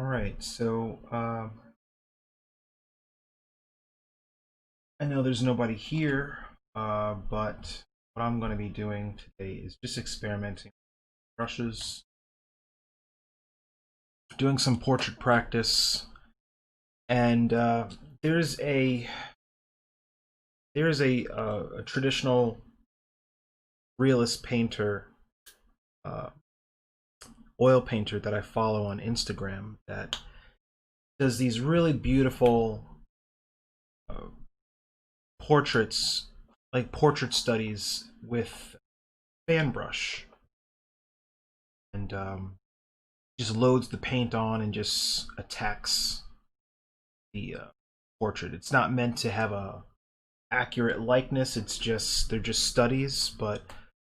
All right, so I know there's nobody here, but what I'm going to be doing today is just experimenting with brushes, doing some portrait practice, and there's a a traditional realist painter, uh, oil painter that I follow on Instagram that does these really beautiful uh, portraits, like portrait studies with fan brush, and just loads the paint on and just attacks the portrait. It's not meant to have a accurate likeness. It's just they're just studies, but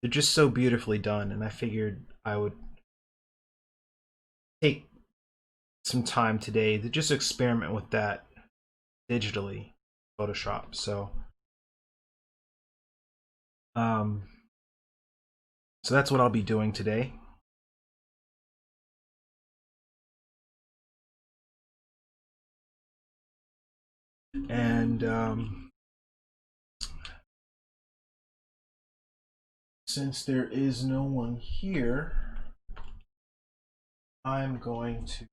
they're just so beautifully done. And I figured I would take some time today to just experiment with that digitally, Photoshop. Um, so that's what I'll be doing today. And since there is no one here, I'm going to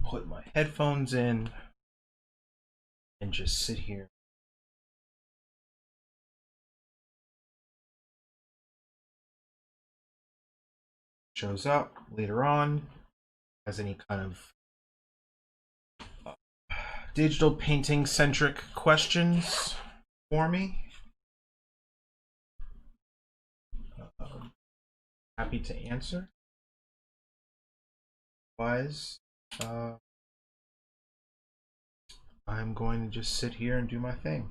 put my headphones in and just sit here. Shows up later on as any kind of digital painting centric questions for me. Happy to answer. Otherwise, uh, I'm going to just sit here and do my thing.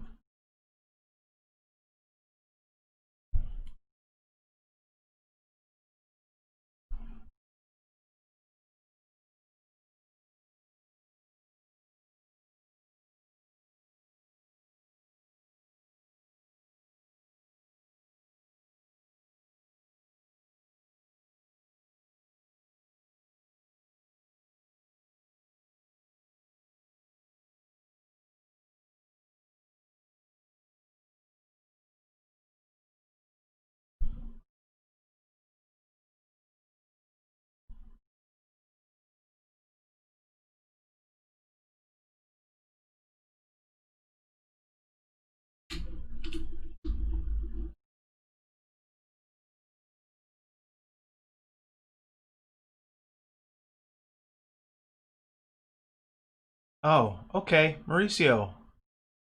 Oh, okay. Mauricio.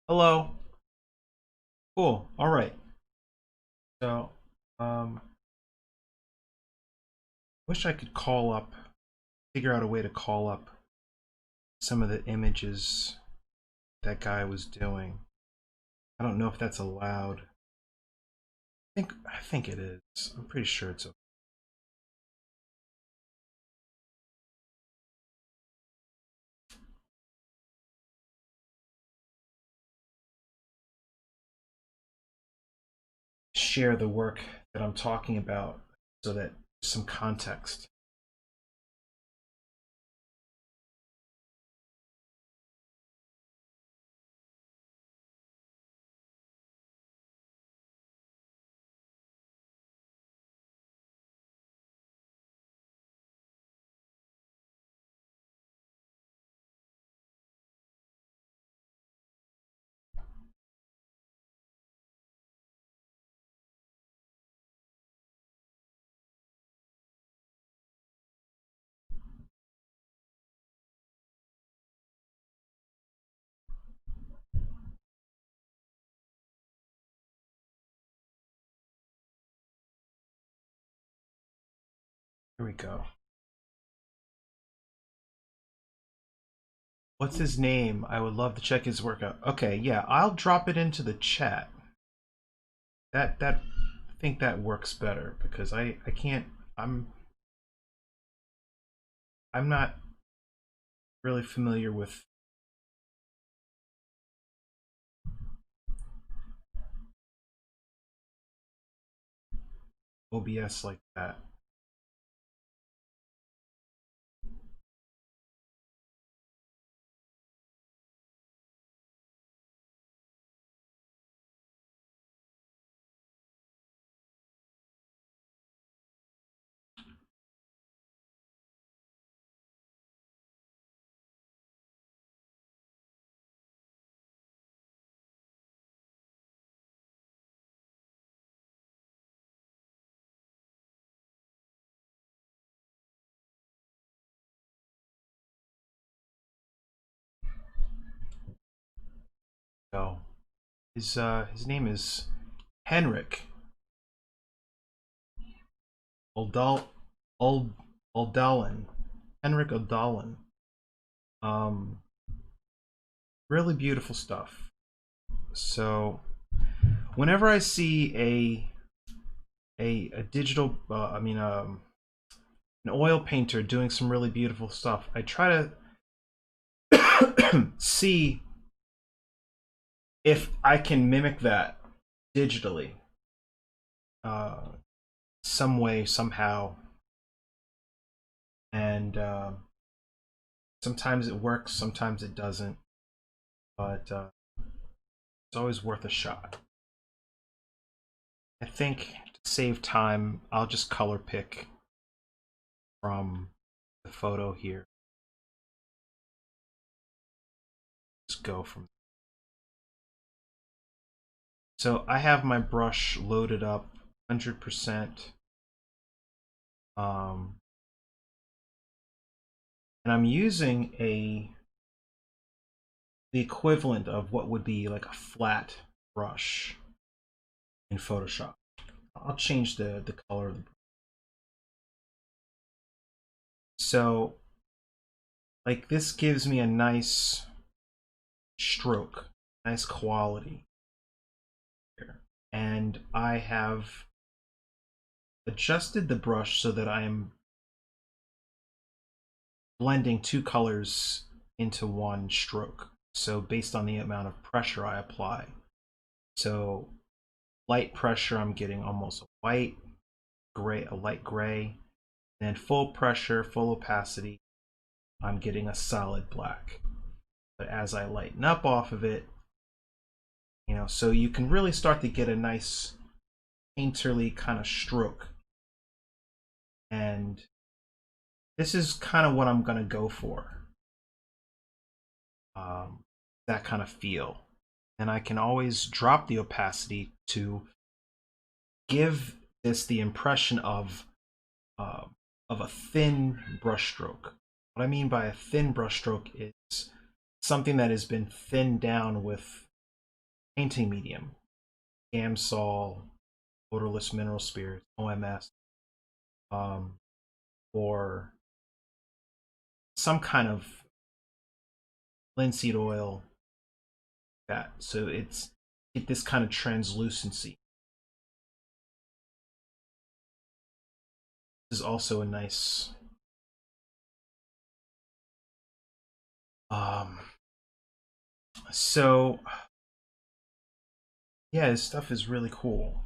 Hello. Cool. All right. So, wish I could call up, figure out a way to call up some of the images that guy was doing. I don't know if that's allowed. I think it is. I'm pretty sure it's okay. Share the work that I'm talking about so that some context. Here we go. What's his name? I would love to check his work out. Okay, yeah, I'll drop it into the chat. That I think that works better because I can't I'm not really familiar with OBS like that. So his name is Henrik Oldal Old Oldalen. Henrik Oldalen. Um, really beautiful stuff. So whenever I see a digital, an oil painter doing some really beautiful stuff, I try to see if I can mimic that digitally, uh, some way, somehow, and sometimes it works, sometimes it doesn't, but it's always worth a shot. I think to save time, I'll just color pick from the photo here. Just go from. So I have my brush loaded up 100%. And I'm using the equivalent of what would be like a flat brush in Photoshop. I'll change the color of the brush. So like this gives me a nice stroke, nice quality here. And I have adjusted the brush so that I am blending two colors into one stroke. So based on the amount of pressure I apply. So light pressure, I'm getting almost a white, gray, a light gray. And then full pressure, full opacity, I'm getting a solid black. But as I lighten up off of it, you know, so you can really start to get a nice painterly kind of stroke. And this is kind of what I'm gonna go for. That kind of feel. And I can always drop the opacity to give this the impression of a thin brushstroke. What I mean by a thin brushstroke is something that has been thinned down with painting medium, Gamsol, odorless mineral spirits, OMS, or some kind of linseed oil. That so it's get this kind of translucency. This is also a nice um so yeah, this stuff is really cool.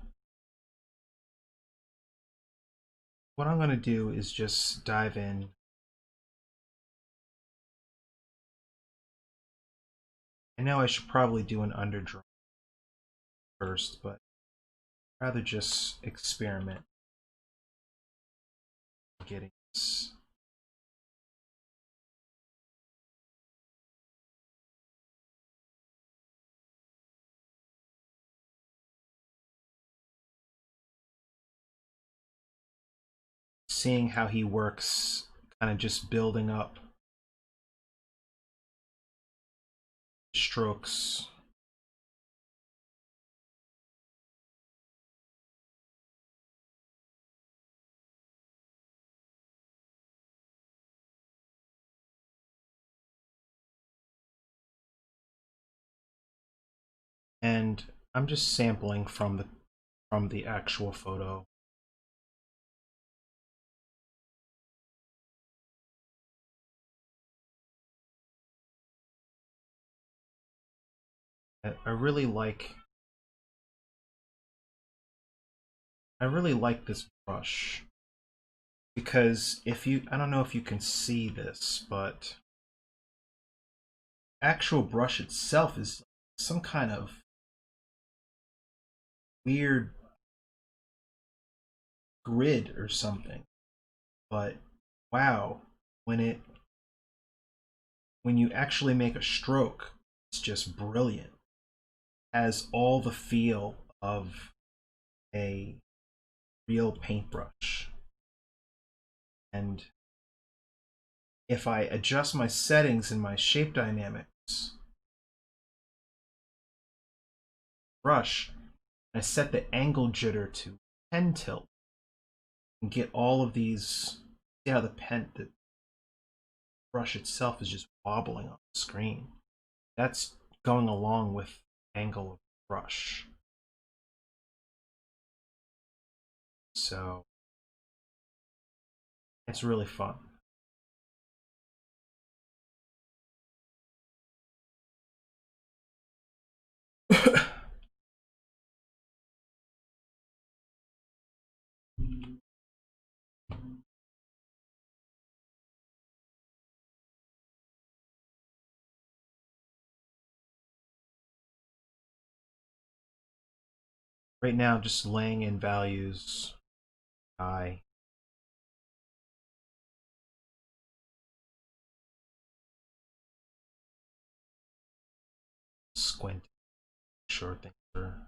What I'm going to do is just dive in. I know I should probably do an underdraw first, but I'd rather just experiment getting this. Seeing how he works, kind of just building up strokes. And I'm just sampling from the actual photo. I really like I really like this brush because if you, I don't know if you can see this, but actual brush itself is some kind of weird grid or something. But wow, when it when you actually make a stroke, it's just brilliant. Has all the feel of a real paintbrush. And if I adjust my settings in my shape dynamics brush, I set the angle jitter to pen tilt and get all of these. See how the brush itself is just wobbling on the screen. That's going along with the angle of the brush. So it's really fun. Right now, just laying in values. I squint, sure things are.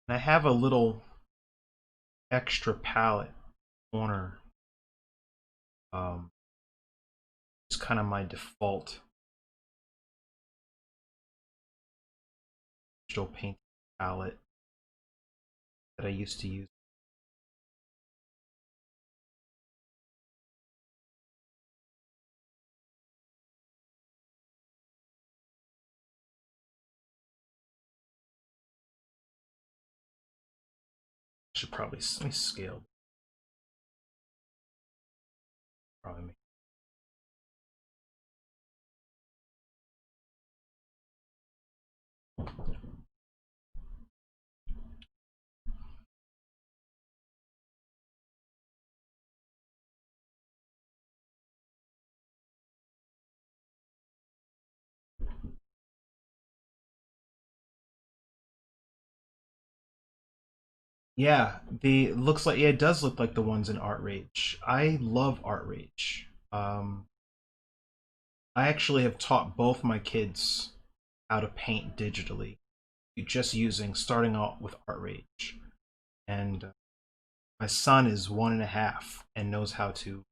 And I have a little extra palette corner. It's kind of my default digital paint palette that I used to use. I should probably let me scale. Probably make. Yeah, the looks like, yeah, it does look like the ones in Art Rage. I love Art Rage. I actually have taught both my kids how to paint digitally, just using starting out with Art Rage. And my son is 1.5 and knows how to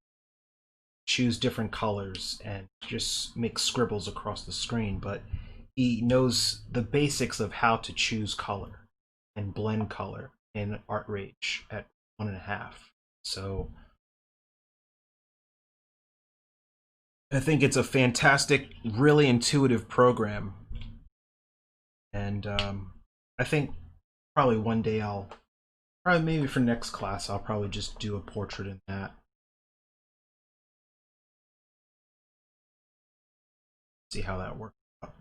choose different colors and just make scribbles across the screen, but he knows the basics of how to choose color and blend color in Art Rage at 1.5. So I think it's a fantastic, really intuitive program, and I think probably one day I'll probably maybe for next class I'll probably just do a portrait in that. See how that works out.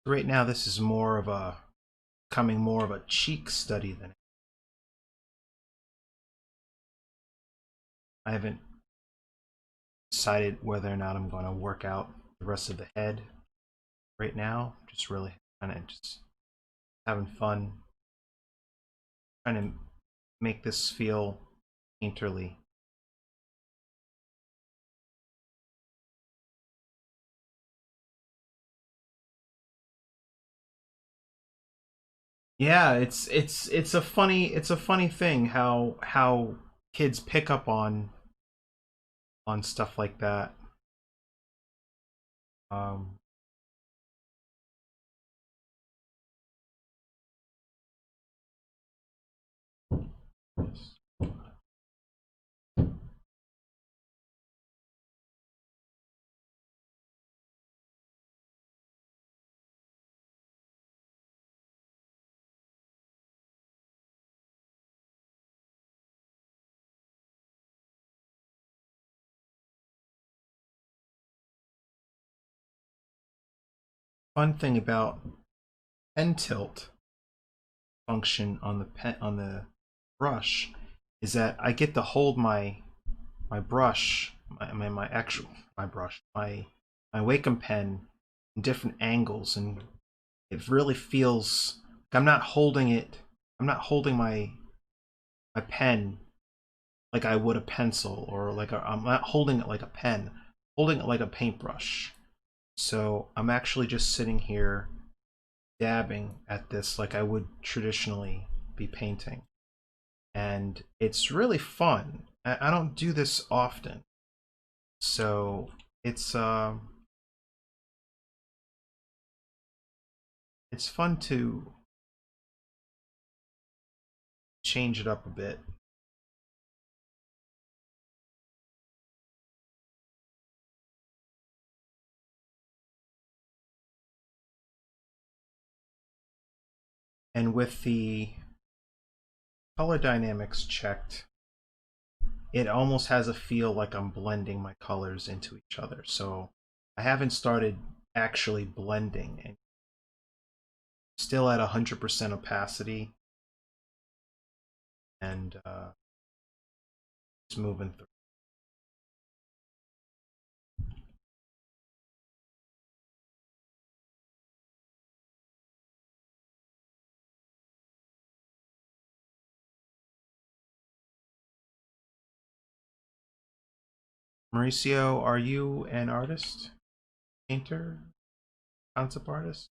Right now this is more of a becoming more of a cheek study than I haven't decided whether or not I'm going to work out the rest of the head. right now. Just really kind of just having fun, trying to make this feel painterly. Yeah, it's a funny thing how kids pick up on stuff like that. Um, fun thing about pen tilt function on the pen on the brush is that I get to hold my brush, my actual my brush, my Wacom pen in different angles, and it really feels like I'm not holding it. I'm not holding my pen like I would a pencil, or like I'm not holding it like a pen, holding it like a paintbrush. So I'm actually just sitting here dabbing at this like I would traditionally be painting. And it's really fun. I don't do this often. So it's fun to change it up a bit. And with the color dynamics checked, it almost has a feel like I'm blending my colors into each other. So I haven't started actually blending, and still at 100% opacity, and just moving through. Mauricio, are you an artist, painter, concept artist?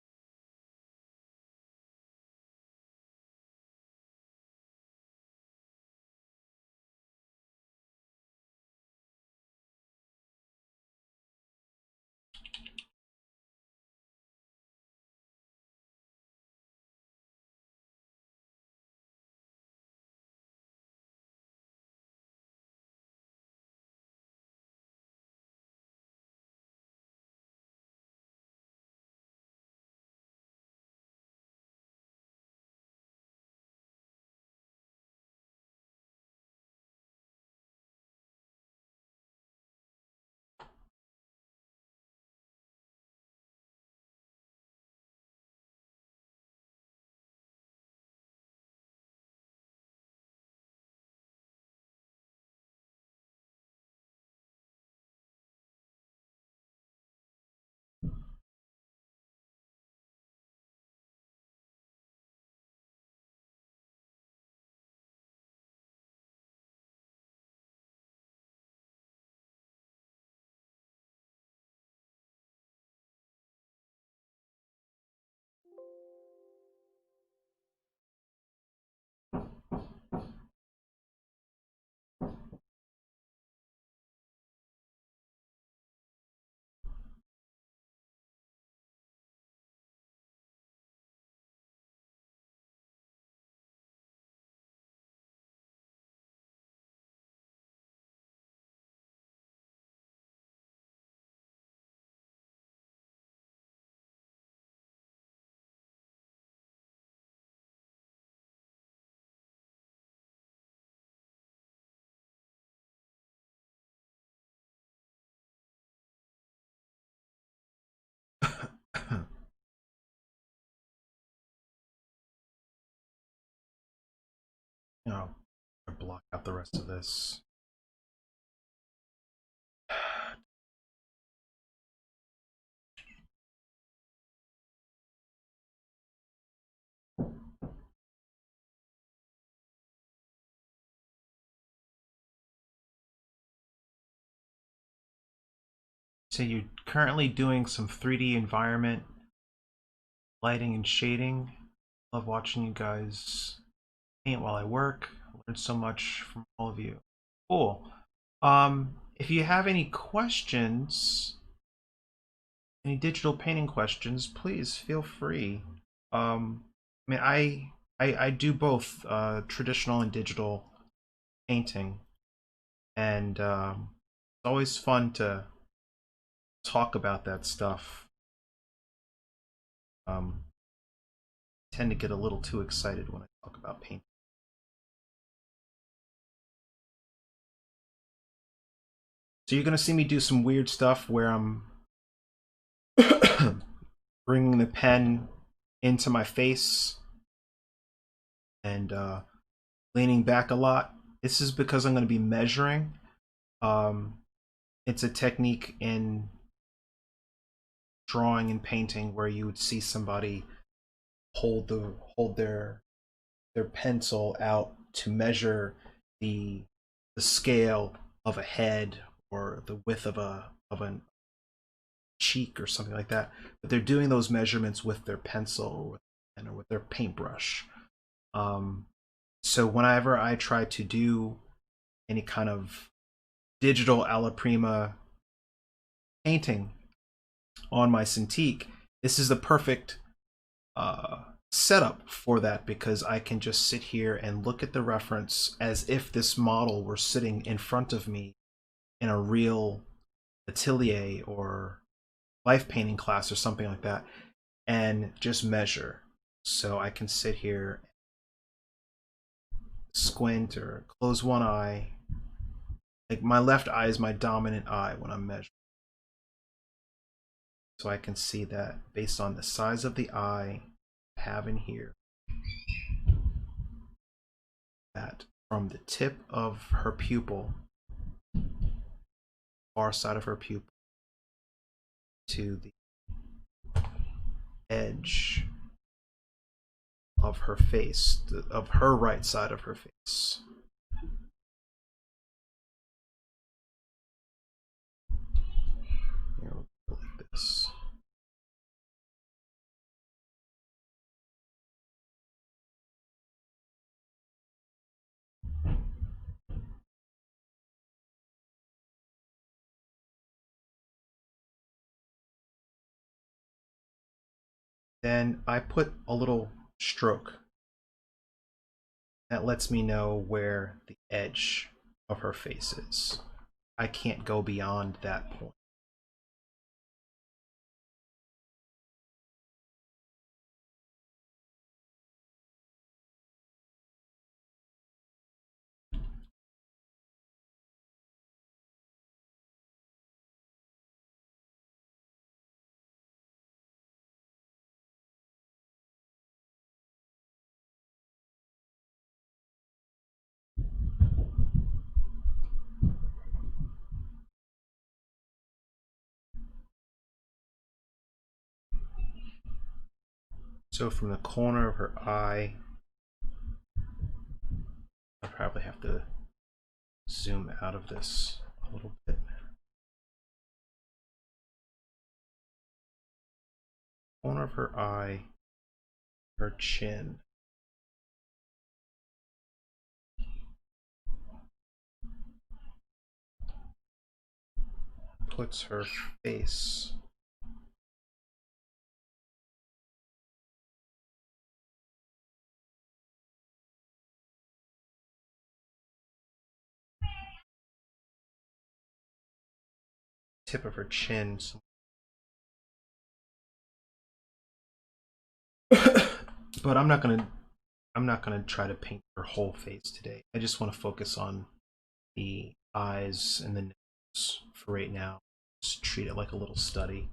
No, I block out the rest of this. So you're currently doing some 3D environment lighting and shading. Love watching you guys paint while I work. I learned so much from all of you. Cool. If you have any questions, any digital painting questions, please feel free. I mean, I do both traditional and digital painting, and it's always fun to talk about that stuff. I tend to get a little too excited when I talk about painting. So you're gonna see me do some weird stuff where I'm bringing the pen into my face and leaning back a lot. This is because I'm going to be measuring. Um, it's a technique in drawing and painting where you would see somebody hold their pencil out to measure the the scale of a head or the width of a cheek or something like that. But they're doing those measurements with their pencil or with their paintbrush. Um, so whenever I try to do any kind of digital alla prima painting on my Cintiq, this is the perfect setup for that because I can just sit here and look at the reference as if this model were sitting in front of me in a real atelier or life painting class or something like that and just measure. So I can sit here, squint or close one eye. Like my left eye is my dominant eye when I'm measuring. So I can see that based on the size of the eye I have in here, that from the tip of her pupil, far side of her pupil, to the edge of her face, of her right side of her face. Here, we'll go like this. Then I put a little stroke that lets me know where the edge of her face is. I can't go beyond that point. So from the corner of her eye, I probably have to zoom out of this a little bit. Corner of her eye, her chin. Puts her face. Tip of her chin. But I'm not gonna try to paint her whole face today. I just want to focus on the eyes and the nose for right now. Just treat it like a little study.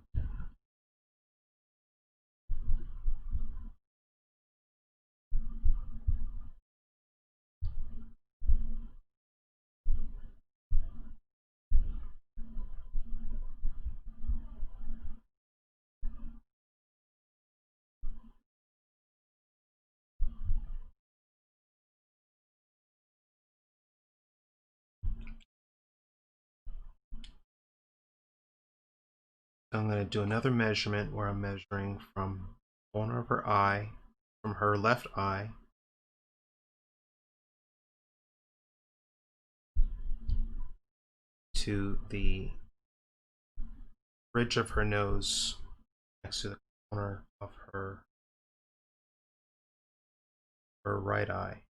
So I'm going to do another measurement where I'm measuring from the corner of her eye, from her left eye, to the bridge of her nose next to the corner of her right eye.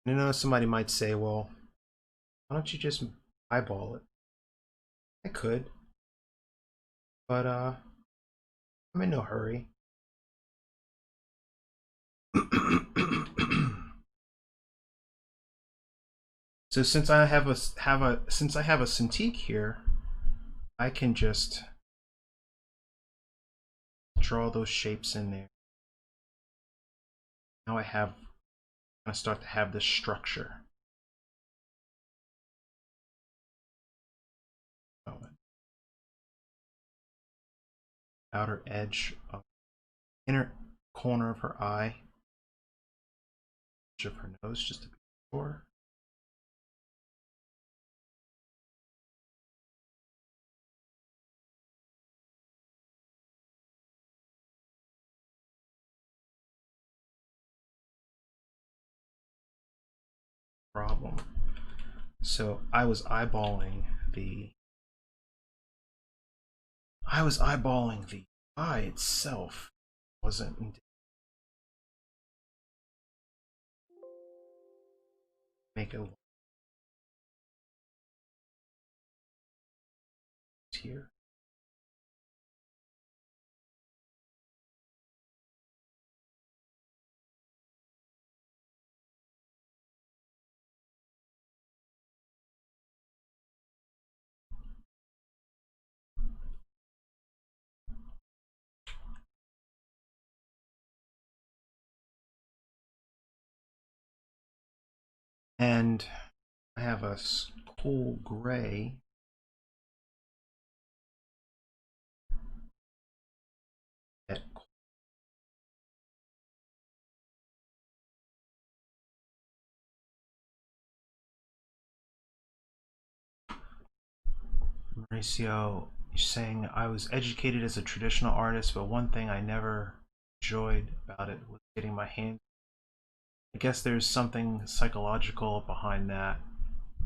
You know, somebody might say, well, why don't you just eyeball it? I could, but I'm in no hurry. So since I have a Cintiq here, I can just draw those shapes in there. Now I start to have this structure. Oh, outer edge of inner corner of her eye, edge of her nose, just to be sure. Problem. So I was eyeballing the eye itself. Wasn't make it here. And I have a cool gray at Mauricio. You're saying I was educated as a traditional artist, but one thing I never enjoyed about it was getting my hands. I guess there's something psychological behind that.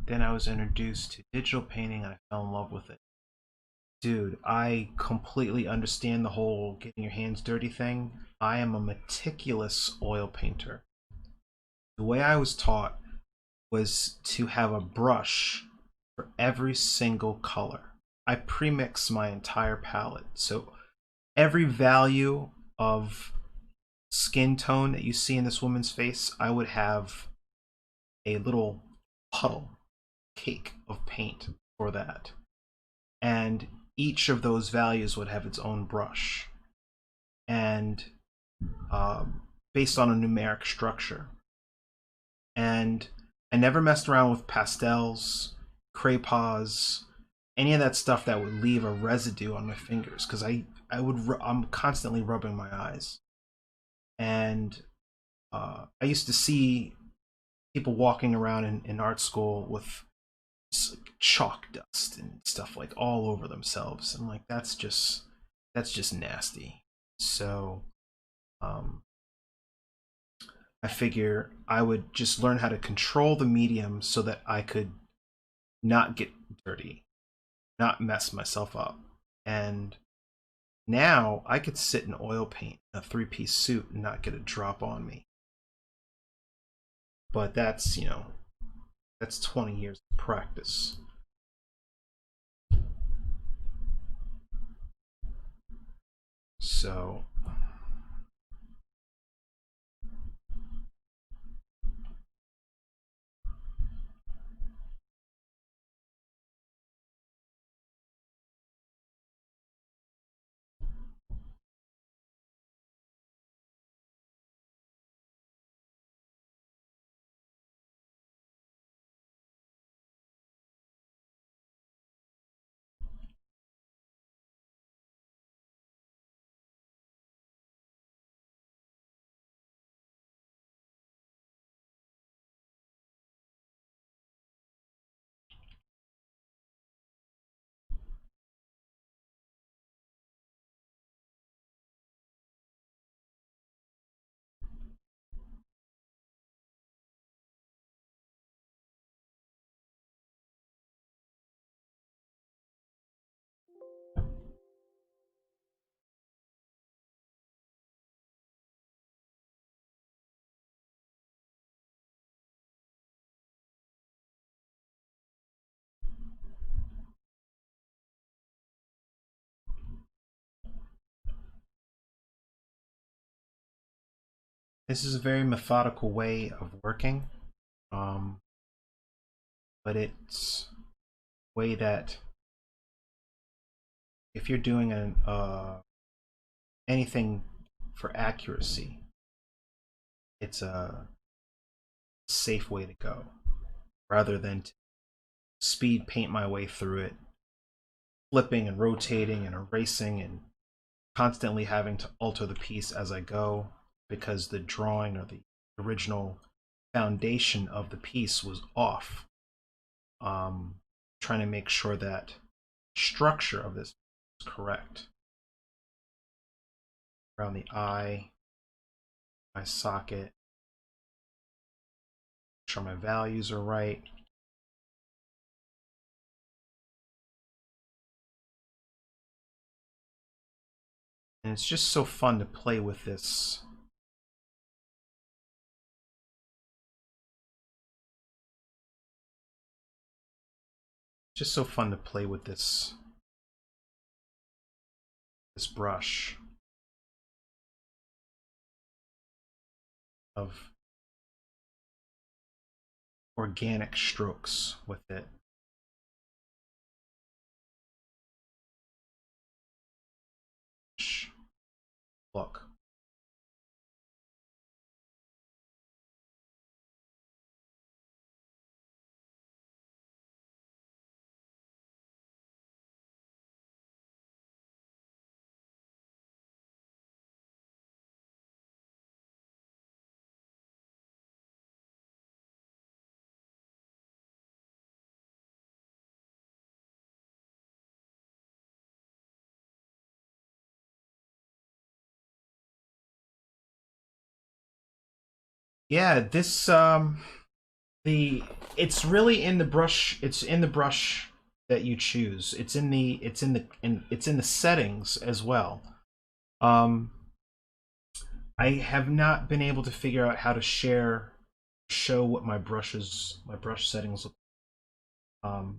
Then I was introduced to digital painting and I fell in love with it. Dude, I completely understand the whole getting your hands dirty thing. I am a meticulous oil painter. The way I was taught was to have a brush for every single color. I premix my entire palette. So every value of skin tone that you see in this woman's face, I would have a little puddle cake of paint for that. And each of those values would have its own brush. And based on a numeric structure. And I never messed around with pastels, crayons, any of that stuff that would leave a residue on my fingers because I'm constantly rubbing my eyes. And I used to see people walking around in art school with chalk dust and stuff like all over themselves. I'm like, that's just nasty. So I figure I would just learn how to control the medium so that I could not get dirty, not mess myself up. And now I could sit in oil paint in a three-piece suit and not get a drop on me. But that's 20 years of practice. So This is a very methodical way of working, um, but it's a way that if you're doing anything for accuracy, it's a safe way to go rather than to speed paint my way through it, flipping and rotating and erasing and constantly having to alter the piece as I go because the drawing or the original foundation of the piece was off. Trying to make sure that structure of this is correct. Around the eye, my socket, make sure my values are right. And it's just so fun to play with this. Just so fun to play with this brush of organic strokes with it. Look. Yeah, this it's really in the brush. It's in the brush that you choose. It's in the settings as well. Um, I have not been able to figure out how to show what my brush settings look. I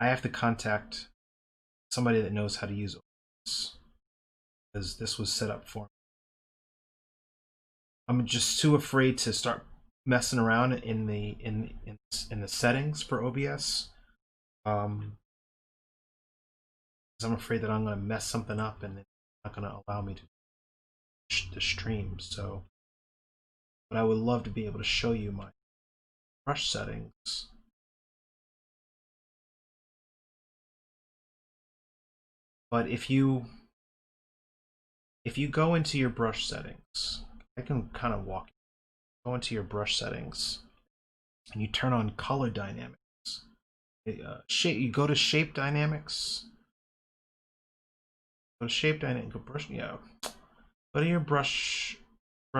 have to contact somebody that knows how to use OBS because this was set up for me. I'm just too afraid to start messing around in the settings for OBS. Because I'm afraid that I'm going to mess something up and it's not going to allow me to stream. So, but I would love to be able to show you my brush settings. But if you go into your brush settings, I can kind of walk you. Go into your brush settings and you turn on color dynamics. You go to shape dynamics. Go to shape dynamic. Go brush. Yeah. Go to your brush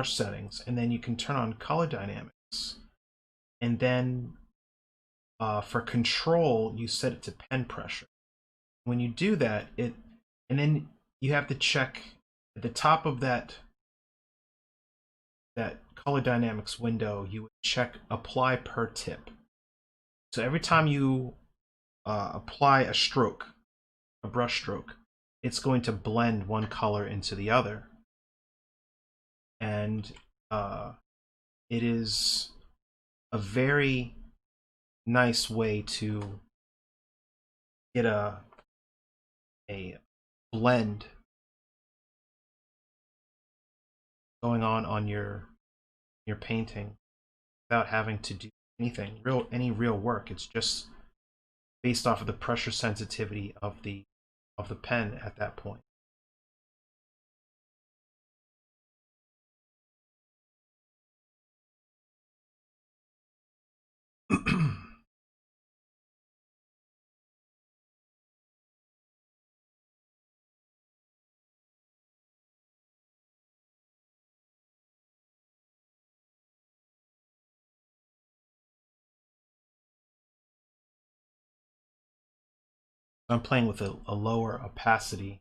settings, and then you can turn on color dynamics. And then for control, you set it to pen pressure. When you do that, and then you have to check at the top of that color dynamics window, you would check apply per tip. So every time you apply a stroke, a brush stroke, it's going to blend one color into the other. And it is a very nice way to get a blend going on your painting without having to do any real work. It's just based off of the pressure sensitivity of the pen at that point. I'm playing with a lower opacity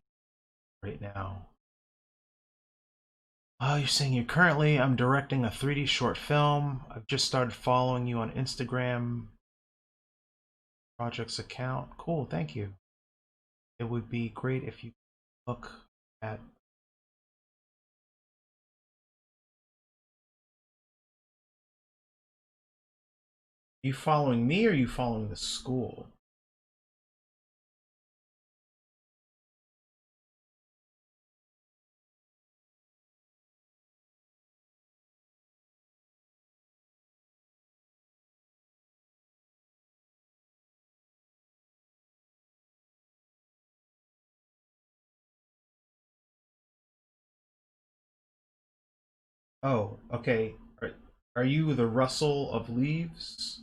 right now. Oh, you're saying I'm directing a 3D short film. I've just started following you on Instagram projects account. Cool, thank you. It would be great if you look at you following me or are you following the school? Oh, okay. Are you the rustle of leaves?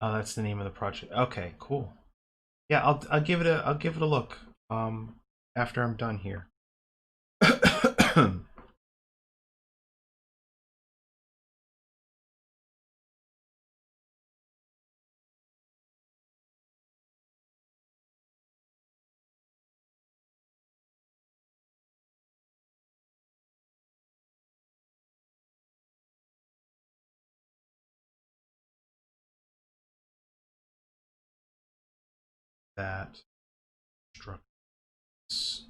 Oh, that's the name of the project. Okay, cool. Yeah, I'll give it a look. After I'm done here. That structures.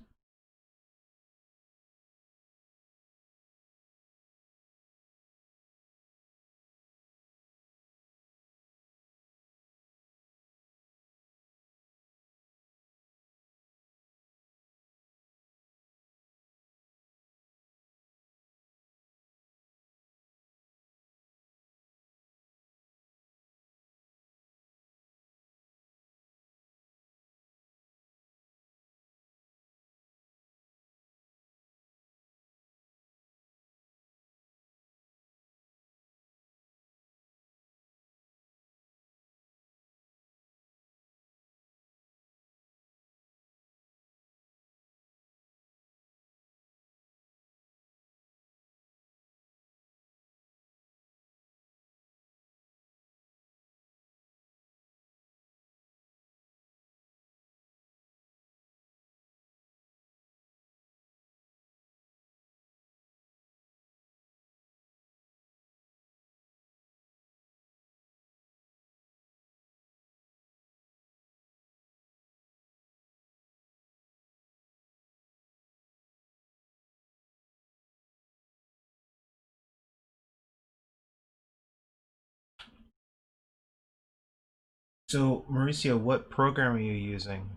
So, Mauricio, what program are you using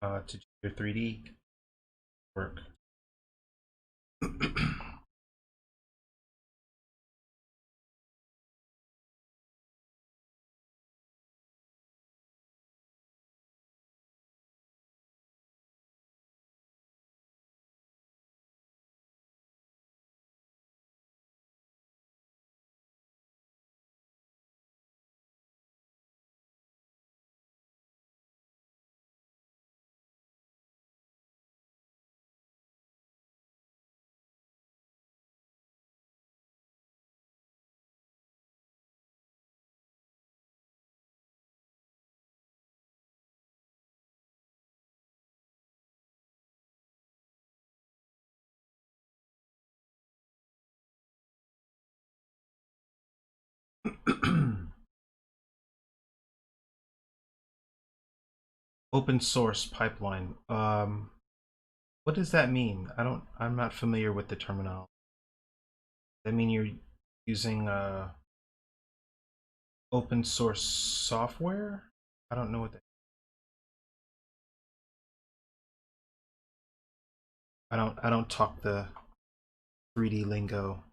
to do your 3D work? Open source pipeline. What does that mean? I'm not familiar with the terminology. Does that mean you're using open source software? I don't know what that. I don't talk the 3D lingo.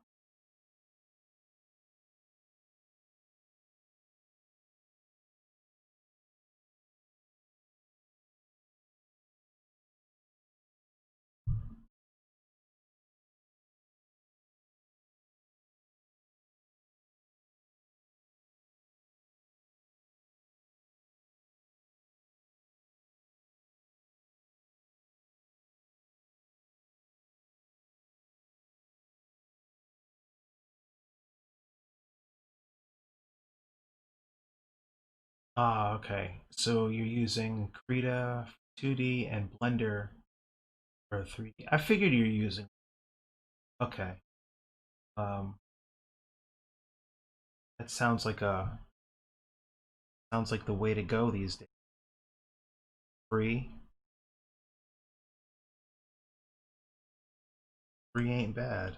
Ah, okay. So you're using Krita for 2D and Blender for 3D. I figured you're using. Okay. Um, that sounds like the way to go these days. Free, free ain't bad.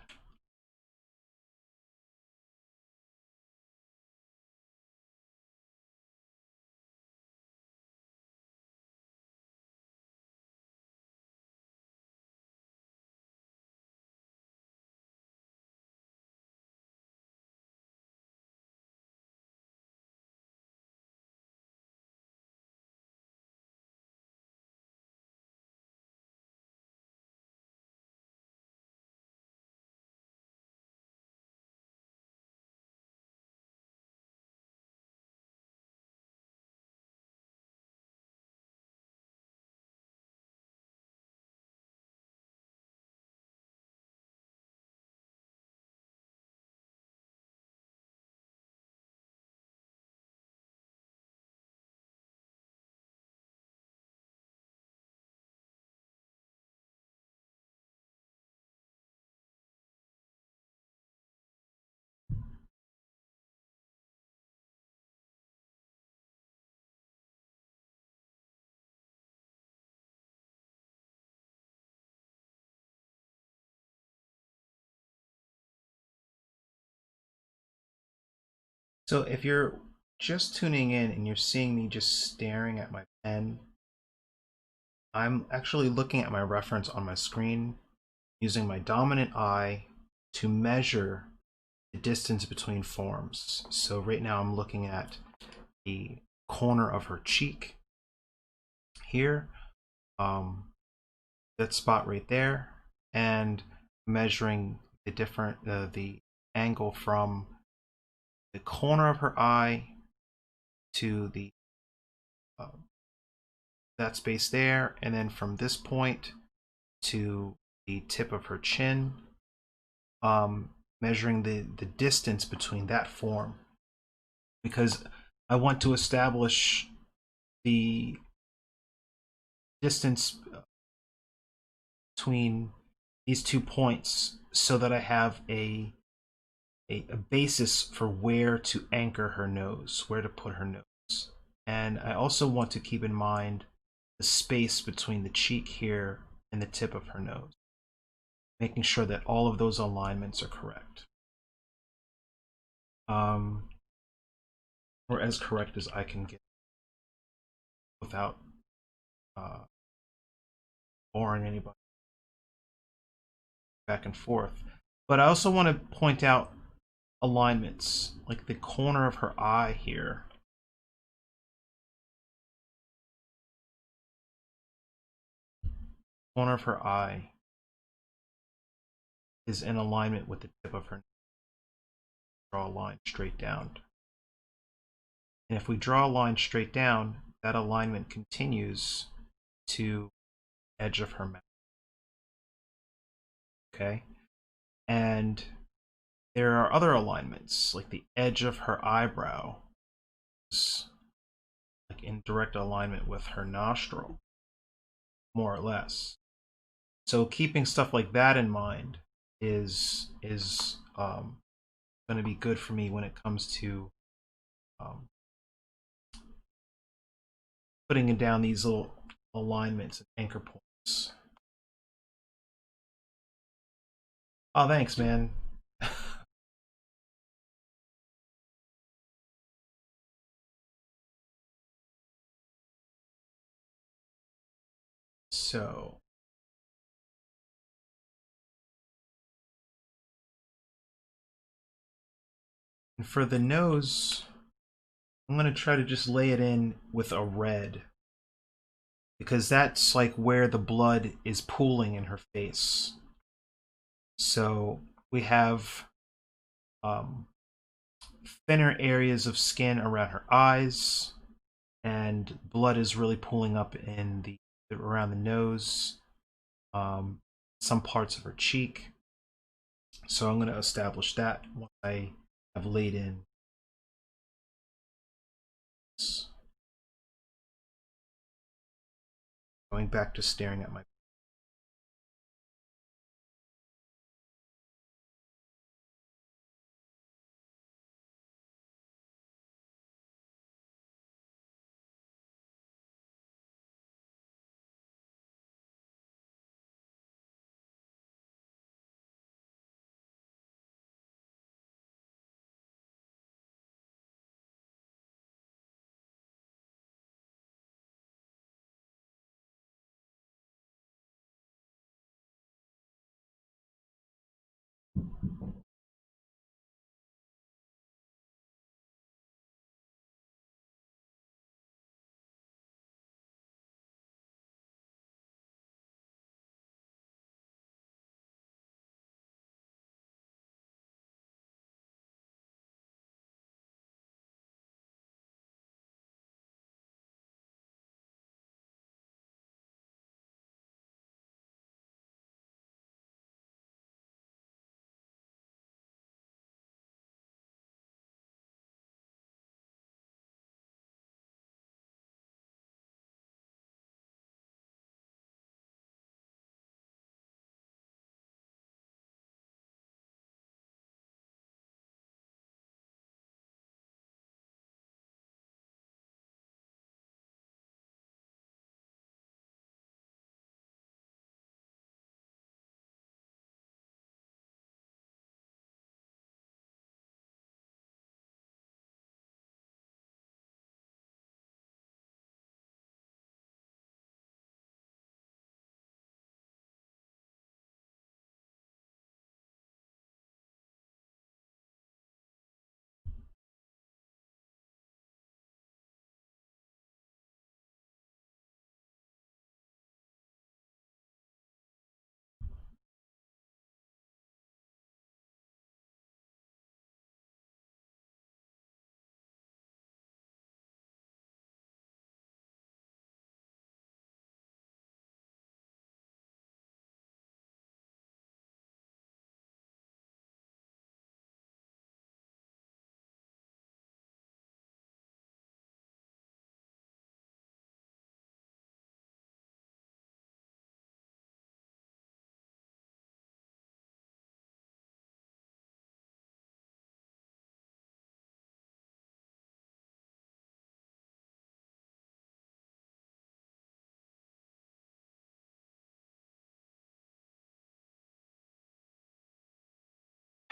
So if you're just tuning in and you're seeing me just staring at my pen, I'm actually looking at my reference on my screen using my dominant eye to measure the distance between forms. So right now I'm looking at the corner of her cheek here, um, that spot right there, and measuring the angle from the corner of her eye to the uh, that space there, and then from this point to the tip of her chin, um, measuring the distance between that form, because I want to establish the distance between these 2 points so that I have a basis for where to anchor her nose, where to put her nose. And I also want to keep in mind the space between the cheek here and the tip of her nose, making sure that all of those alignments are correct. Um, or as correct as I can get without uh, boring anybody back and forth. But I also want to point out alignments, like the corner of her eye here. Corner of her eye is in alignment with the tip of her nose. Draw a line straight down. And if we draw a line straight down, that alignment continues to the edge of her mouth. Okay? And there are other alignments, like the edge of her eyebrow is like in direct alignment with her nostril, more or less. So keeping stuff like that in mind is going to be good for me when it comes to um, putting down these little alignments and anchor points. Oh, thanks, man. So, and for the nose, I'm going to try to just lay it in with a red because that's like where the blood is pooling in her face. So we have um, thinner areas of skin around her eyes, and blood is really pooling up in the around the nose, um, some parts of her cheek. So I'm going to establish that once I have laid in this. Going back to staring at my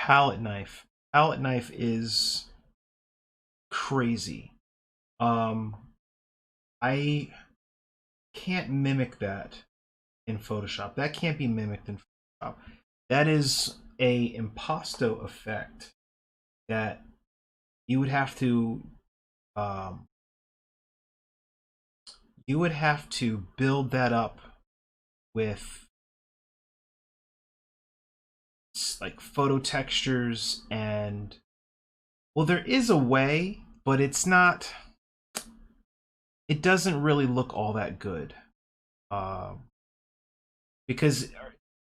palette knife. Palette knife is crazy. Um, I can't mimic that in Photoshop. That can't be mimicked in Photoshop. That is a impasto effect that you would have to um, build that up with like photo textures and, well, there is a way, but it's not, it doesn't really look all that good. Um, because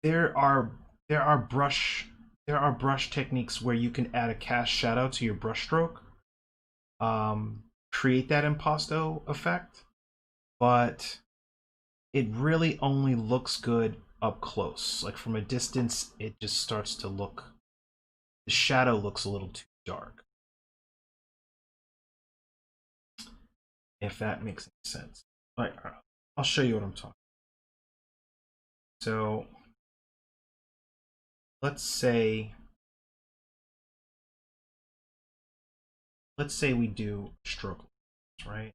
there are there are brush there are brush techniques where you can add a cast shadow to your brush stroke, create that impasto effect, but it really only looks good up close. Like from a distance, it just starts to look, the shadow looks a little too dark, if that makes any sense. All right, I'll show you what I'm talking. So let's say we do stroke, right?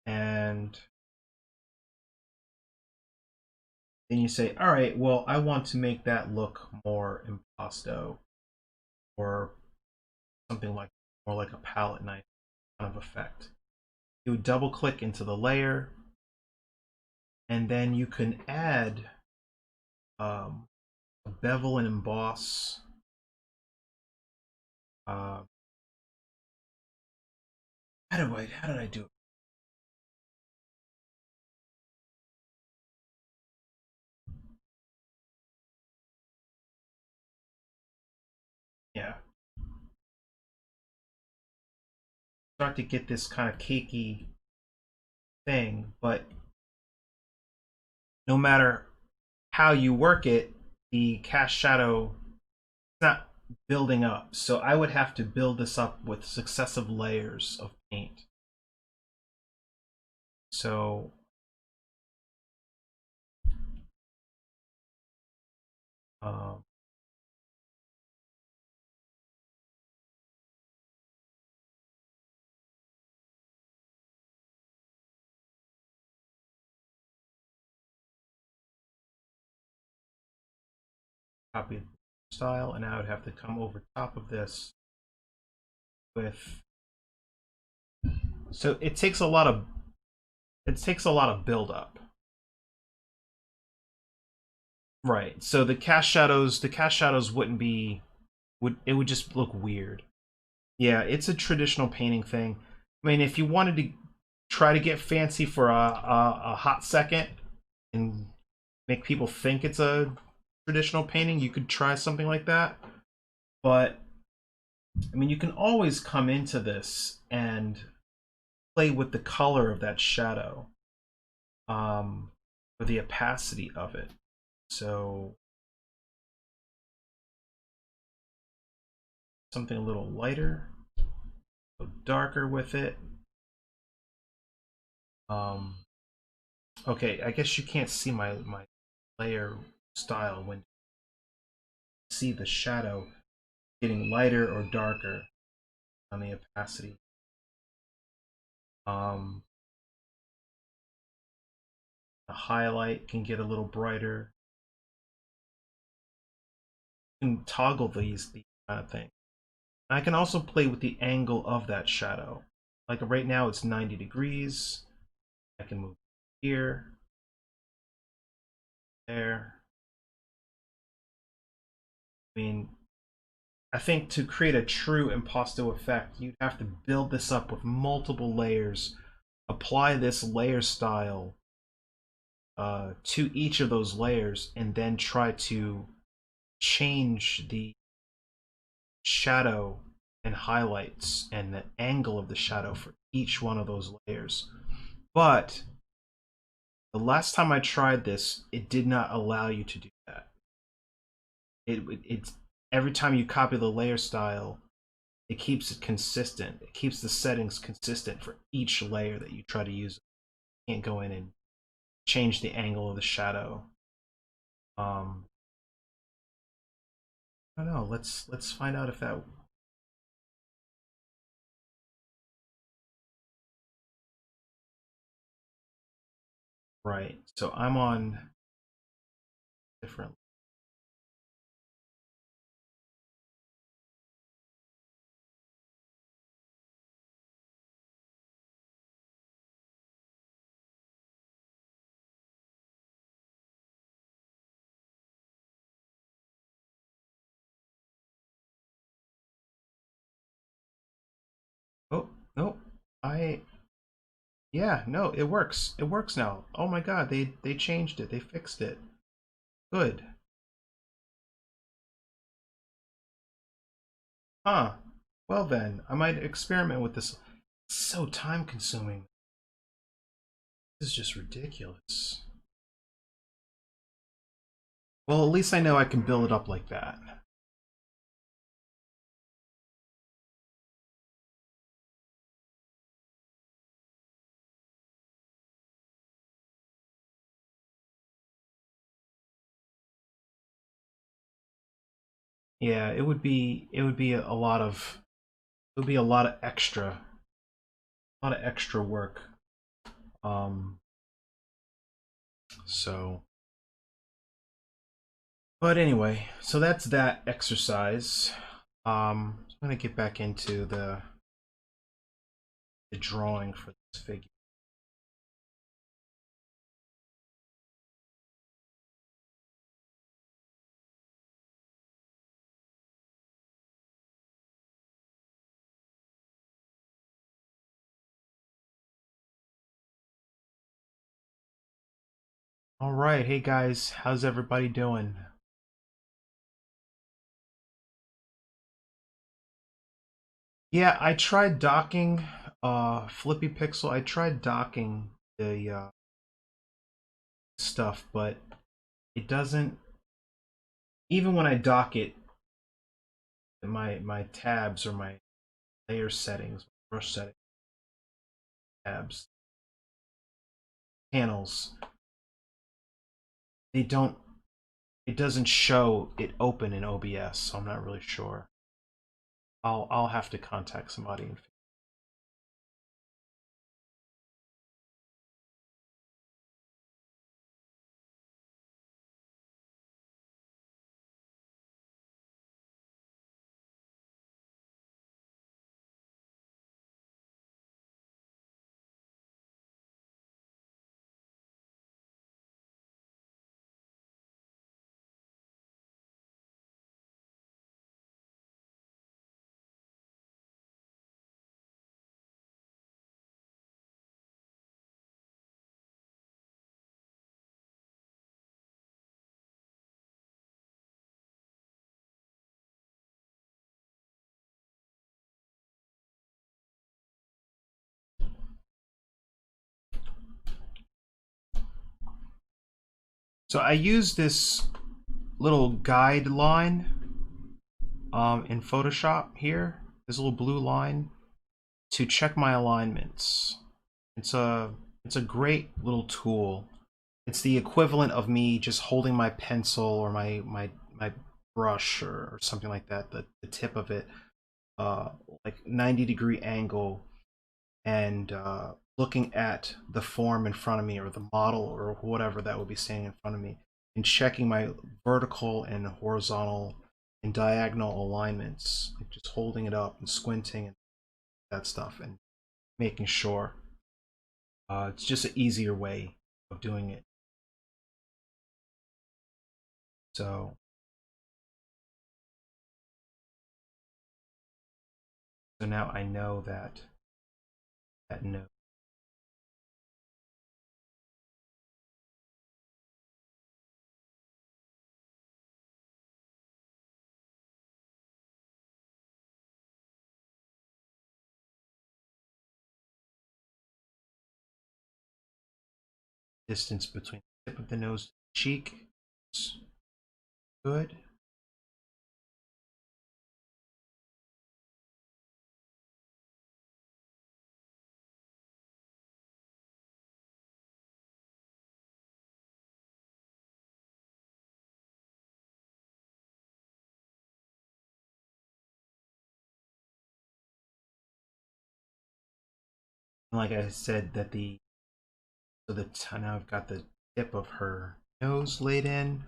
And then you say, all right, well, I want to make that look more impasto, or something like more like a palette knife kind of effect. You would double click into the layer, and then you can add um, a bevel and emboss. Uh, how did I do it? start to get this kind of cakey thing, but no matter how you work it, the cast shadow is not building up. So I would have to build this up with successive layers of paint. So copy the style, and I would have to come over top of this with. So it takes a lot of build up. Right. So the cast shadows wouldn't be it would just look weird. Yeah, it's a traditional painting thing. I mean, if you wanted to try to get fancy for a hot second and make people think it's a traditional painting, you could try something like that. But I mean, you can always come into this and play with the color of that shadow, or the opacity of it. So something a little lighter, go darker with it. Okay, I guess you can't see my layer style when you see the shadow getting lighter or darker on the opacity. The highlight can get a little brighter. You can toggle these kind of things. I can also play with the angle of that shadow. Like right now it's 90 degrees. I can move here, there. I mean, I think to create a true impasto effect, you'd have to build this up with multiple layers, apply this layer style to each of those layers, and then try to change the shadow and highlights and the angle of the shadow for each one of those layers. But the last time I tried this, it did not allow you to do that. It's every time you copy the layer style, it keeps it consistent. It keeps the settings consistent for each layer that you try to use. You can't go in and change the angle of the shadow. I don't know. Let's find out if that. Right. So I'm on different. Oh no, I yeah no, it works. It works now. Oh my God, they changed it. They fixed it. Good. Huh. Well then, I might experiment with this. It's so time consuming. This is just ridiculous. Well, at least I know I can build it up like that. Yeah, it would be a lot of it would be a lot of extra work. Um so but anyway, so that's that exercise. So I'm gonna get back into the drawing for this figure. All right, hey guys, how's everybody doing? Yeah, I tried docking Flippy Pixel, I tried docking the stuff, but it doesn't. Even when I dock it, my tabs or my layer settings, brush settings, tabs, panels, they don't. It doesn't show it open in OBS, so I'm not really sure. I'll have to contact somebody. So I use this little guideline in Photoshop here. This little blue line to check my alignments. It's a it's a great little tool. It's the equivalent of me just holding my pencil or my brush or something like that, the tip of it, like 90-degree angle, and looking at the form in front of me or the model or whatever that would be standing in front of me, and checking my vertical and horizontal and diagonal alignments, like just holding it up and squinting and that stuff, and making sure. It's just an easier way of doing it. So, so now I know that node. Distance between the tip of the nose and the cheek is good. And like I said, that the so the now I've got the tip of her nose laid in.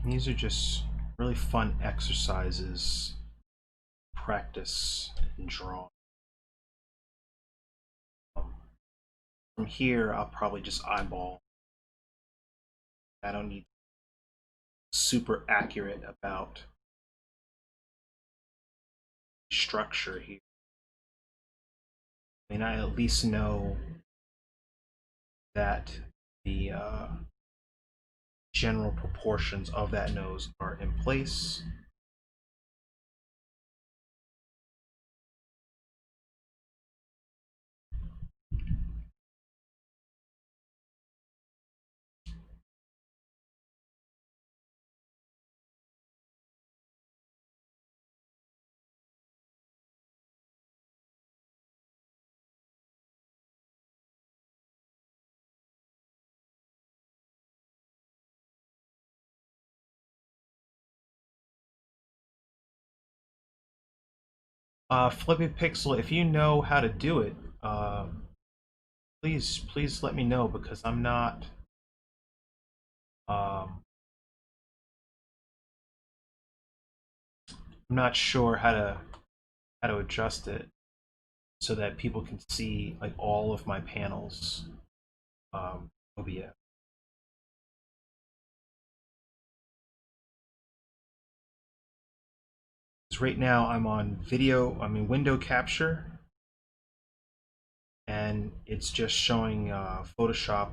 These are just really fun exercises, practice and draw. From here, I'll probably just eyeball. I don't need super accurate about structure here. I mean, I at least know that the general proportions of that nose are in place. Flippy Pixel, if you know how to do it, please let me know, because um, I'm not sure how to adjust it. so that people can see like all of my panels. OBS. Right now I'm on window capture, and it's just showing Photoshop,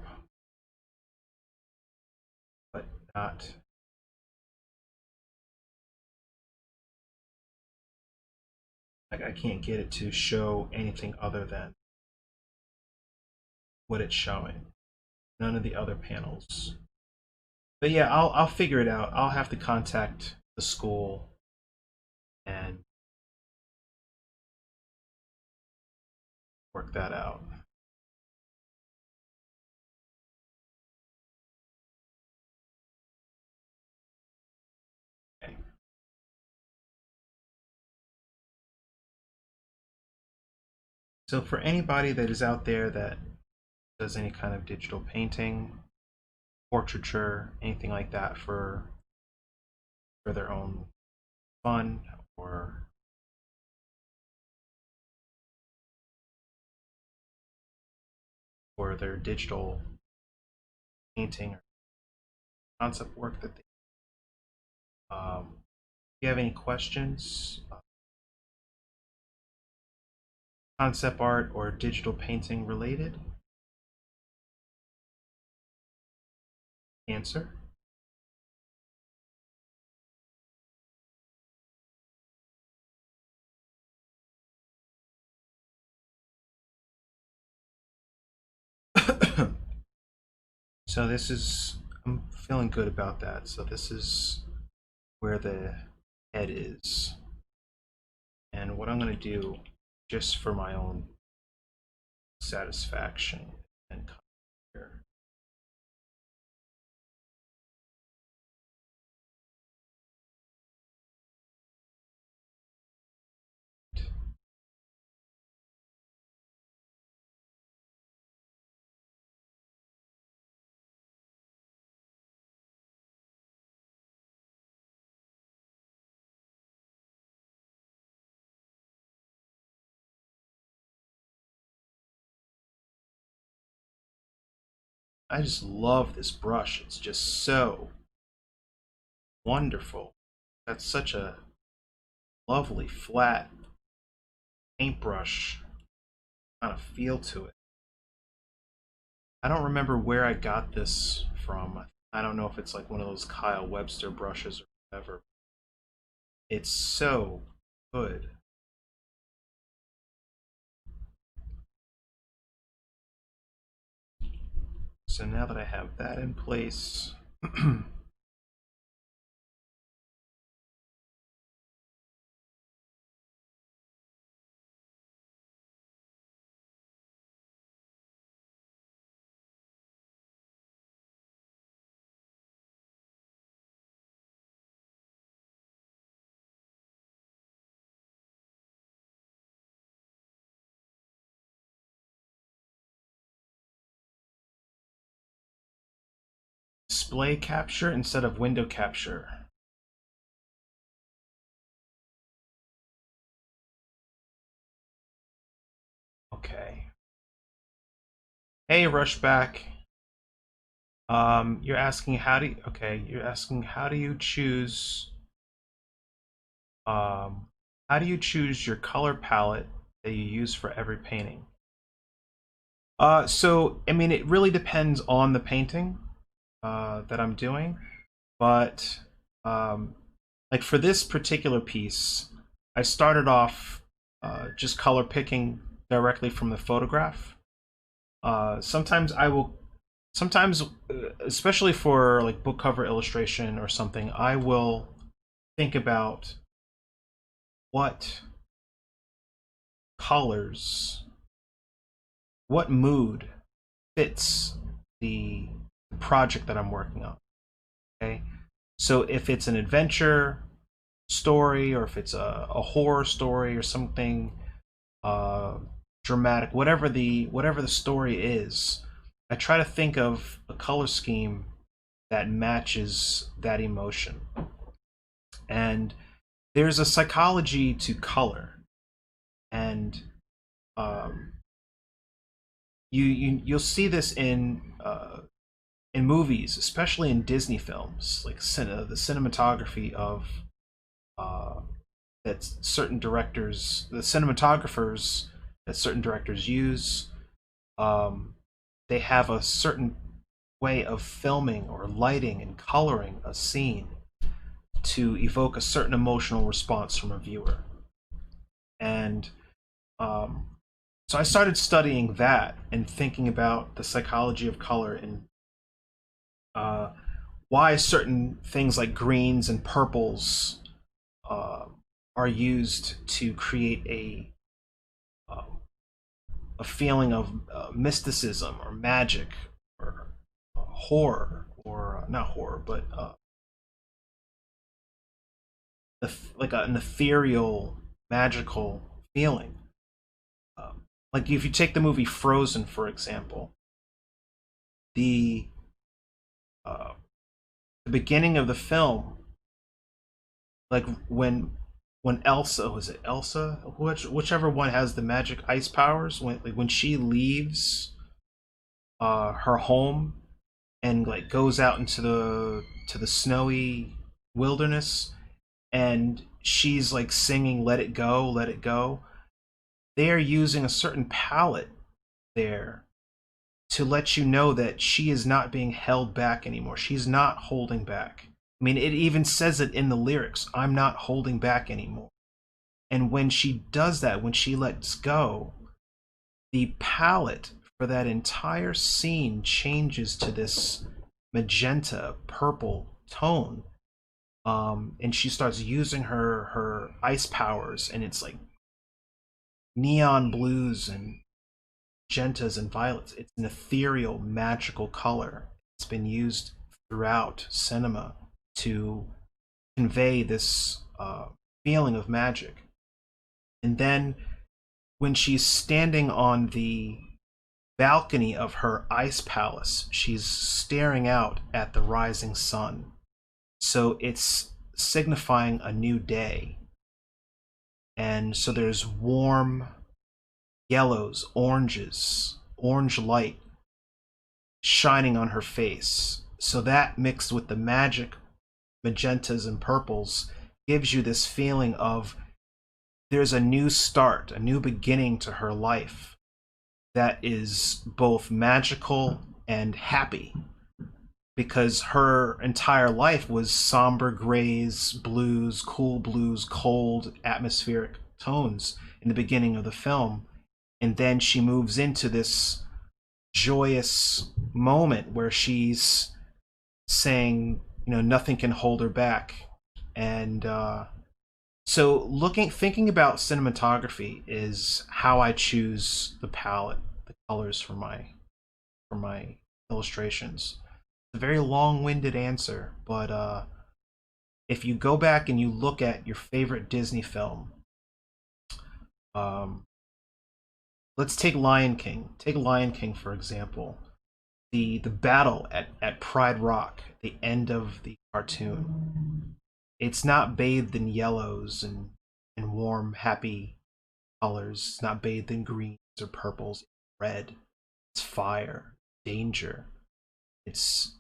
but not. Like, I can't get it to show anything other than what it's showing. None of the other panels. But yeah, I'll figure it out. I'll have to contact the school and work that out. Okay. So for anybody that is out there that does any kind of digital painting, portraiture, anything like that for their own fun or their digital painting or concept work that they if you have any questions, concept art or digital painting related, answer. So I'm feeling good about that. So this is where the head is. And what I'm going to do, just for my own satisfaction, and come here. I just love this brush. It's just so wonderful. That's such a lovely flat paintbrush kind of feel to it. I don't remember where I got this from. I don't know if it's like one of those Kyle Webster brushes or whatever. It's so good. So now that I have that in place, display capture instead of window capture. Okay. Hey, Rushback. You're asking you're asking how do you choose your color palette that you use for every painting? So I mean, it really depends on the painting that I'm doing, but like for this particular piece, I started off just color picking directly from the photograph. Sometimes especially for like book cover illustration or something, I will think about what colors, what mood fits the project that I'm working on. Okay, so if it's an adventure story, or if it's a horror story or something dramatic, whatever the story is, I try to think of a color scheme that matches that emotion. And there's a psychology to color, and um, you'll see this in movies, especially in Disney films, like the cinematography of uh, that certain directors, the cinematographers that certain directors use. Um, they have a certain way of filming or lighting and coloring a scene to evoke a certain emotional response from a viewer. And um, so I started studying that and thinking about the psychology of color and uh, why certain things like greens and purples uh, are used to create uh, a feeling of mysticism or magic or horror or not horror but like an ethereal magical feeling. Like if you take the movie Frozen for example, the uh, the beginning of the film, like when Elsa, was it Elsa, whichever one has the magic ice powers, when she leaves her home and like goes out into the snowy wilderness, and she's like singing "Let It Go, Let It Go." They are using a certain palette there to let you know that she is not being held back anymore. She's not holding back. I mean, it even says it in the lyrics, "I'm not holding back anymore." And when she does that, when she lets go, the palette for that entire scene changes to this magenta purple tone. And she starts using her ice powers, and it's like neon blues and magentas and violets. It's an ethereal, magical color. It's been used throughout cinema to convey this feeling of magic. And then when she's standing on the balcony of her ice palace, she's staring out at the rising sun. So it's signifying a new day. And so there's warm yellows, oranges, orange light shining on her face. So that mixed with the magic magentas and purples gives you this feeling of there's a new start, a new beginning to her life that is both magical and happy, because her entire life was somber grays, blues, cold atmospheric tones in the beginning of the film. And then she moves into this joyous moment where she's saying, nothing can hold her back. And so thinking about cinematography is how I choose the palette, the colors for my illustrations. It's a very long-winded answer, but if you go back and you look at your favorite Disney film, let's take Lion King. Take Lion King for example. The battle at Pride Rock, the end of the cartoon. It's not bathed in yellows and warm, happy colors. It's not bathed in greens or purples. It's red. It's fire, danger. It's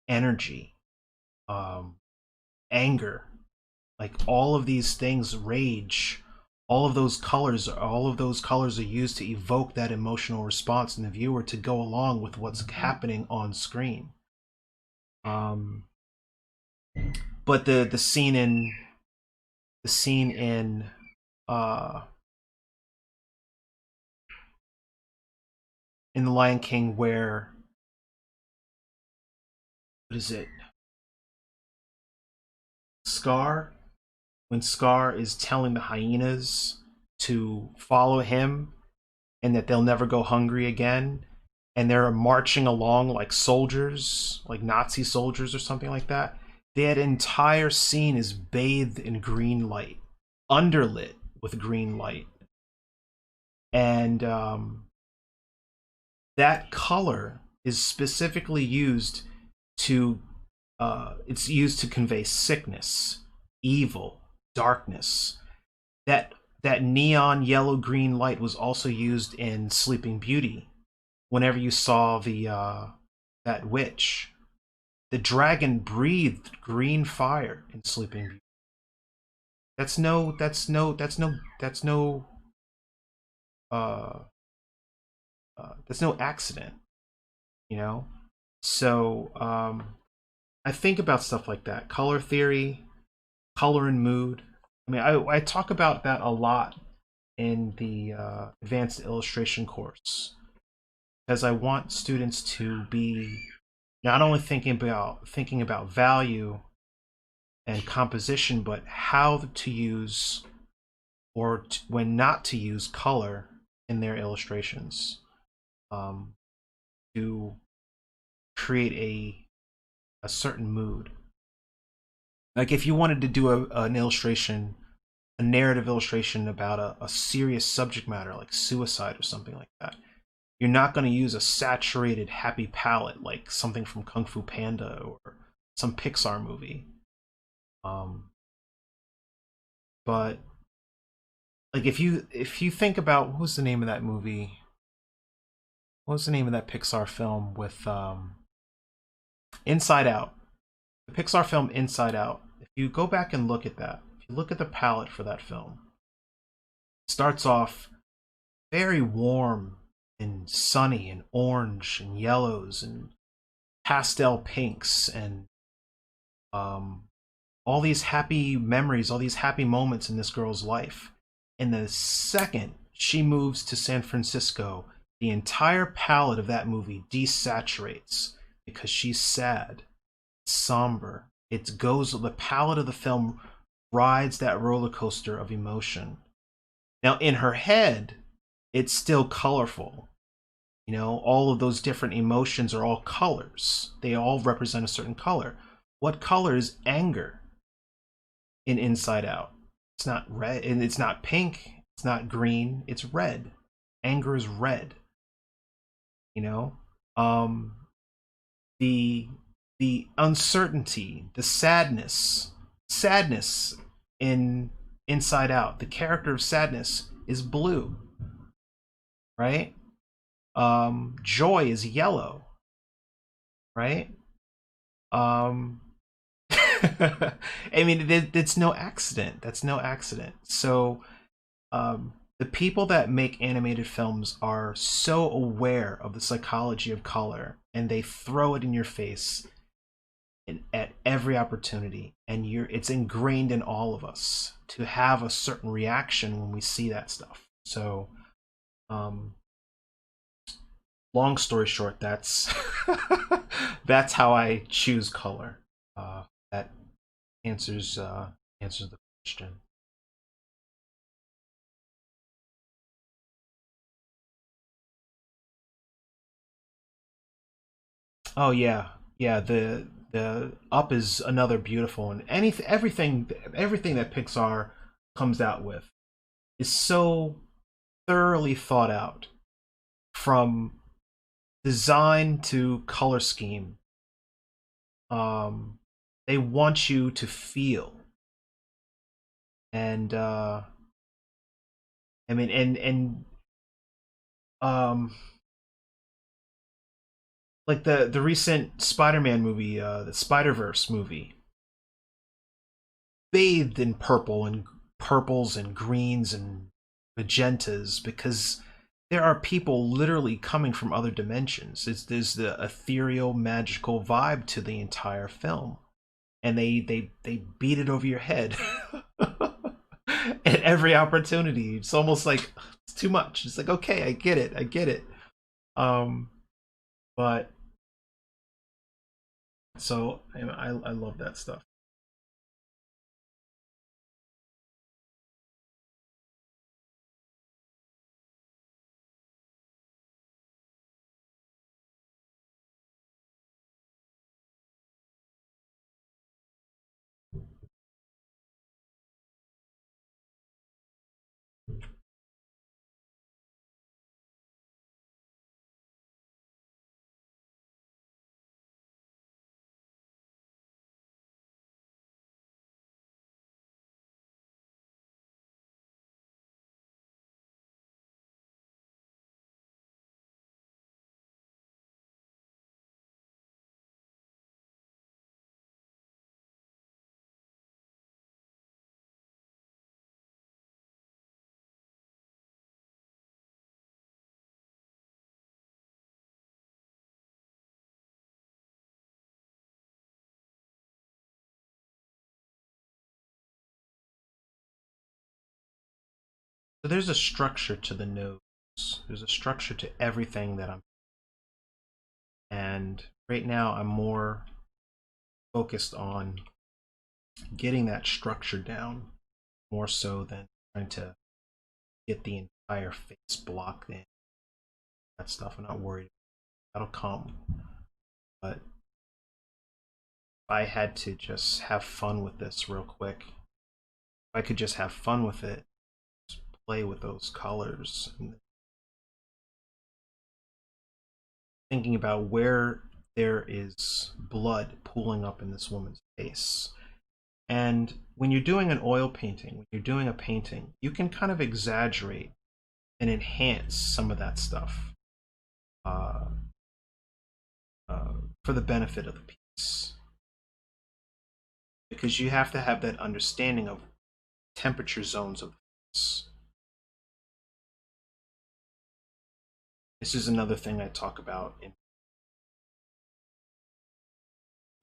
energy, anger. Like all of these things, rage. All of those colors are used to evoke that emotional response in the viewer to go along with what's happening on screen. But the scene in the Lion King where, what is it? Scar, when Scar is telling the hyenas to follow him and that they'll never go hungry again, and they're marching along like soldiers, like Nazi soldiers or something like that. That entire scene is bathed in green light, underlit with green light. And that color is specifically used to convey sickness, evil, darkness. that neon yellow green light was also used in Sleeping Beauty. Whenever you saw the that witch, the dragon breathed green fire in Sleeping Beauty. Uh, that's no accident, you know. So I think about stuff like that, color theory, color and mood. I mean, I talk about that a lot in the advanced illustration course because I want students to be not only thinking about value and composition, but how to use when not to use color in their illustrations um, to create a certain mood. Like if you wanted to do an illustration, a narrative illustration about a serious subject matter like suicide or something like that, you're not going to use a saturated happy palette like something from Kung Fu Panda or some Pixar movie. Um, but like if you think about what was the name of that movie? What was the name of that Pixar film with Inside Out? The Pixar film Inside Out. If you go back and look at that, if you look at the palette for that film, it starts off very warm and sunny and orange and yellows and pastel pinks and um, all these happy memories, all these happy moments in this girl's life. And the second she moves to San Francisco, the entire palette of that movie desaturates because she's sad, somber. It goes, the palette of the film rides that roller coaster of emotion. Now, in her head, it's still colorful. You know, all of those different emotions are all colors. They all represent a certain color. What color is anger in Inside Out? It's not red, and it's not pink, it's not green, it's red. Anger is red. You know? Um the the uncertainty, the sadness in Inside Out. The character of Sadness is blue, right? Joy is yellow, right? Um, I mean, it's no accident. That's no accident. So, the people that make animated films are so aware of the psychology of color, and they throw it in your face at every opportunity. And it's ingrained in all of us to have a certain reaction when we see that stuff. So, um, long story short, that's that's how I choose color. That answers the question. Oh yeah, yeah. The Up is another beautiful one. Everything that Pixar comes out with is so thoroughly thought out, from design to color scheme. Um, they want you to feel, and I mean, um, like the recent Spider-Man movie, the Spider-Verse movie, bathed in purples and greens and magentas because there are people literally coming from other dimensions. There's the ethereal, magical vibe to the entire film, and they beat it over your head at every opportunity. It's almost like it's too much. It's like, okay, I get it. Um, but so I love that stuff. So there's a structure to the nose. There's a structure to everything that I'm, and right now I'm more focused on getting that structure down more so than trying to get the entire face blocked in. That stuff I'm not worried about. That'll come. But if I had to just have fun with this real quick, if I could just have fun with it, just play with those colors and thinking about where there is blood pooling up in this woman's face. And when you're doing an oil painting, when you're doing a painting, you can kind of exaggerate and enhance some of that stuff uh, for the benefit of the piece. Because you have to have that understanding of temperature zones of the face. This is another thing I talk about in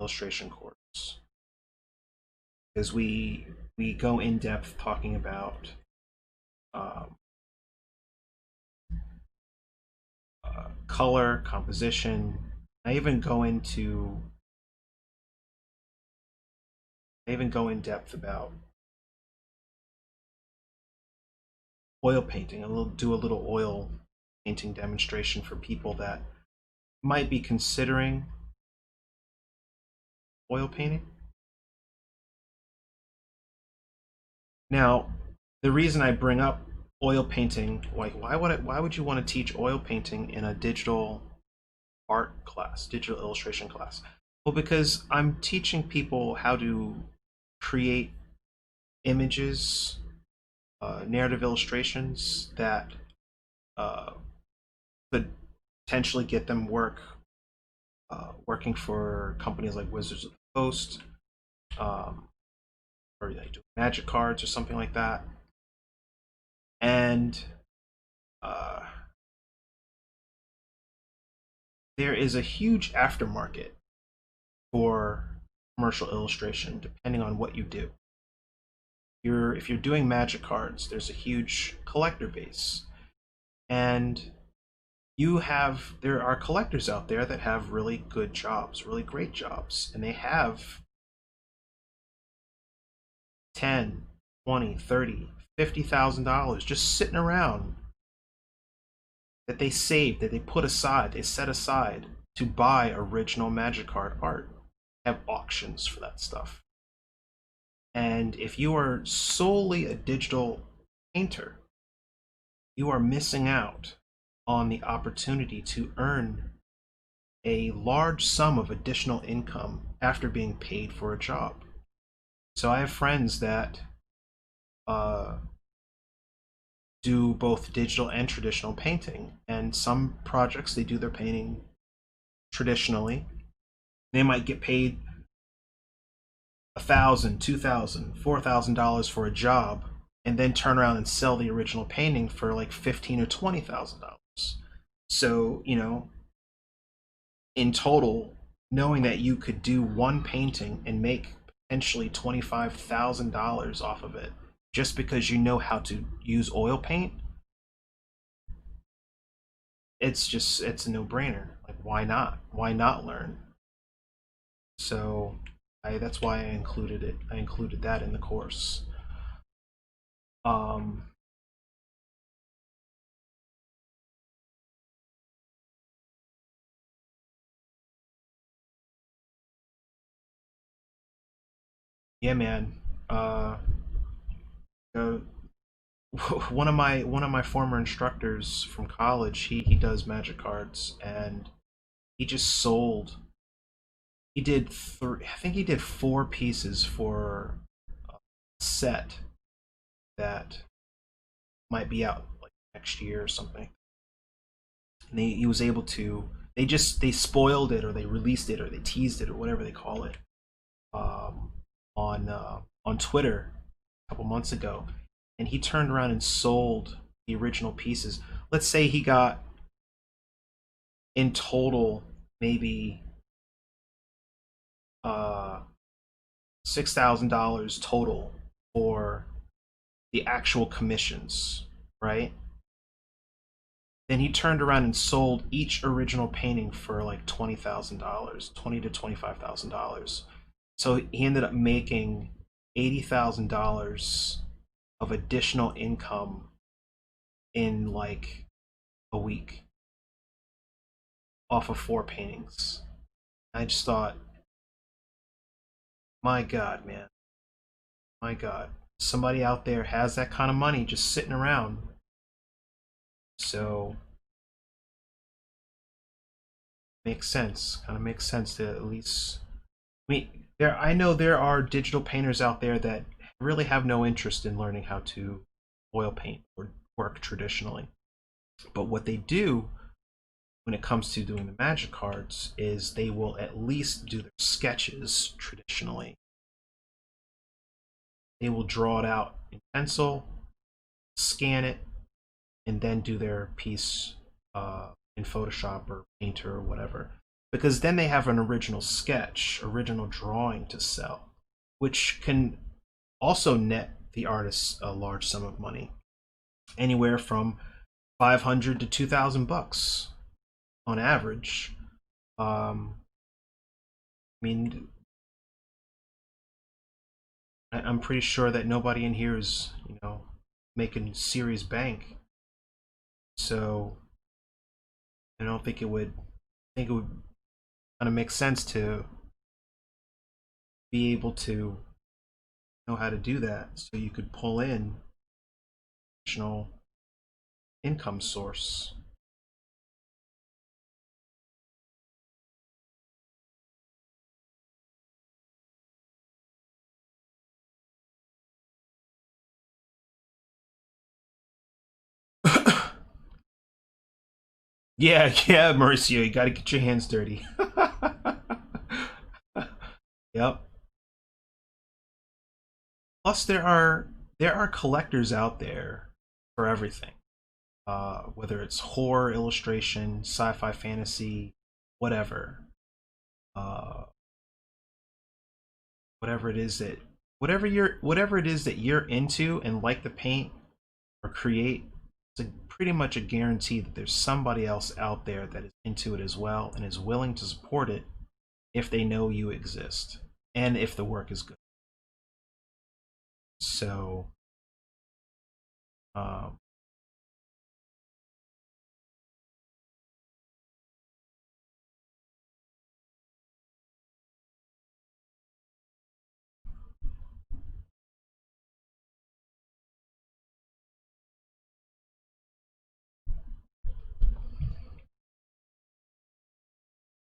illustration course. Because we go in depth talking about color, composition. I even go in depth about oil painting. I'll do a little oil painting demonstration for people that might be considering oil painting. Now, the reason I bring up oil painting, like why would you want to teach oil painting in a digital art class, digital illustration class? Well, because I'm teaching people how to create images, narrative illustrations that could potentially get them working for companies like Wizards of the Coast, or they do magic cards or something like that. And there is a huge aftermarket for commercial illustration, depending on what you do. If you're doing magic cards, there's a huge collector base, and there are collectors out there that have really good jobs, really great jobs, and they have 10, 20, 30, $50,000 just sitting around that they saved, that they put aside, they set aside to buy original magic card art. Have auctions for that stuff. And if you are solely a digital painter, you are missing out on the opportunity to earn a large sum of additional income after being paid for a job. So I have friends that do both digital and traditional painting, and some projects they do their painting traditionally. They might get paid $1,000, $2,000, $4,000 for a job, and then turn around and sell the original painting for like $15,000 or $20,000. So, in total, knowing that you could do one painting and make potentially $25,000 off of it just because you know how to use oil paint, it's a no-brainer. Like, why not? Why not learn? So that's why I included it. I included that in the course. Um, yeah, man. Uh, one of my former instructors from college, he does magic cards, and he just sold. He did three. I think he did four pieces for a set that might be out like next year or something. And he was able to. They spoiled it, or they released it, or they teased it, or whatever they call it, um, on Twitter a couple months ago, and he turned around and sold the original pieces. Let's say he got in total maybe $6,000 total for the actual commissions right? Then he turned around and sold each original painting for like $20,000, $20,000 to $25,000. So he ended up making $80,000 of additional income in like a week off of 4 paintings. I just thought, my God, man, my God, somebody out there has that kind of money just sitting around. So makes sense. Kind of makes sense to at least. I mean, I know there are digital painters out there that really have no interest in learning how to oil paint or work traditionally. But what they do when it comes to doing the magic cards is they will at least do their sketches traditionally. They will draw it out in pencil, scan it, and then do their piece in Photoshop or Painter or whatever. Because then they have an original sketch, original drawing to sell, which can also net the artist a large sum of money, anywhere from 500 to 2,000 bucks on average. I mean, I'm pretty sure that nobody in here is, making serious bank. So I don't think it would. I think it would kind of make sense to be able to know how to do that, so you could pull in additional income source. Yeah, yeah, Mauricio, you got to get your hands dirty. Yep. Plus, there are collectors out there for everything. Whether it's horror, illustration, sci-fi, fantasy, whatever, uh, whatever it is that whatever it is that you're into and like to paint or create, it's pretty much a guarantee that there's somebody else out there that is into it as well and is willing to support it if they know you exist and if the work is good. So, um,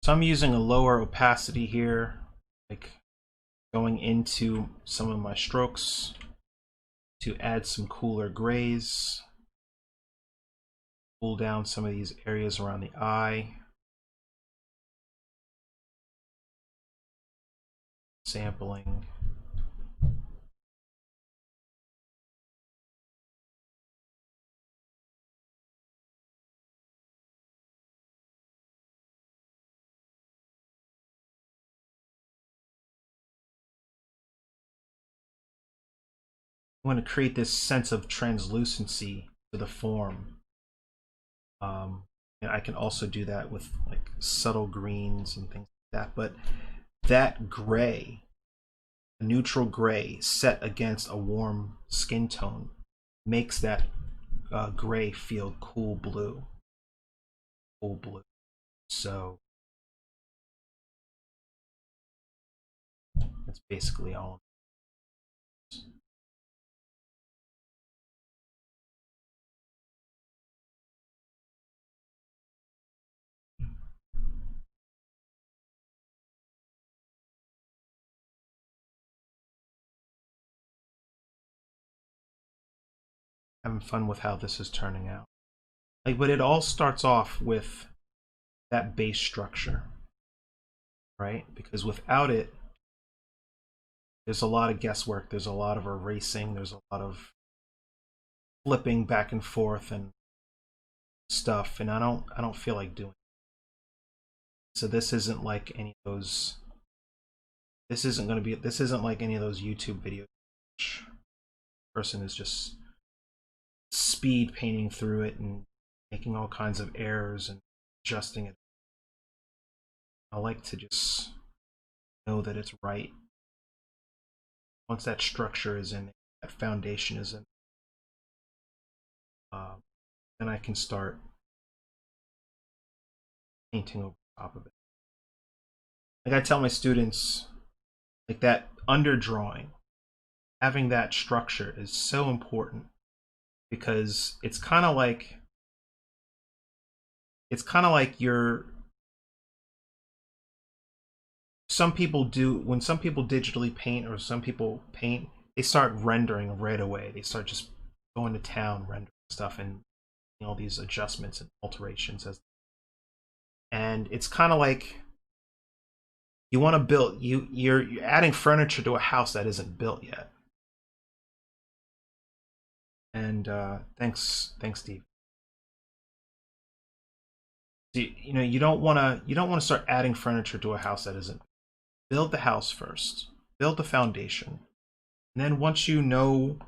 so I'm using a lower opacity here, like going into some of my strokes to add some cooler grays, cool down some of these areas around the eye, sampling. I want to create this sense of translucency to the form. And I can also do that with like subtle greens and things like that. But that gray, a neutral gray set against a warm skin tone, makes that gray feel cool blue. Cool blue. So that's basically all. Having fun with how this is turning out. Like, but it all starts off with that base structure, right? Because without it, there's a lot of guesswork, there's a lot of erasing, there's a lot of flipping back and forth and stuff, and I don't feel like doing it. So this isn't like any of those, this isn't like any of those YouTube videos. Person is just speed painting through it and making all kinds of errors and adjusting it. I like to just know that it's right. Once that structure is in, that foundation is in, then I can start painting over top of it. Like I tell my students, like that underdrawing, having that structure is so important, because it's kind of like you're, some people do, when some people digitally paint or some people paint, they start rendering right away. They start just going to town rendering stuff and all these adjustments and alterations, and it's kind of like you want to build, you're adding furniture to a house that isn't built yet. And thanks Steve. You know, you don't want to start adding furniture to a house that isn't. Build the house first, build the foundation, and then once you know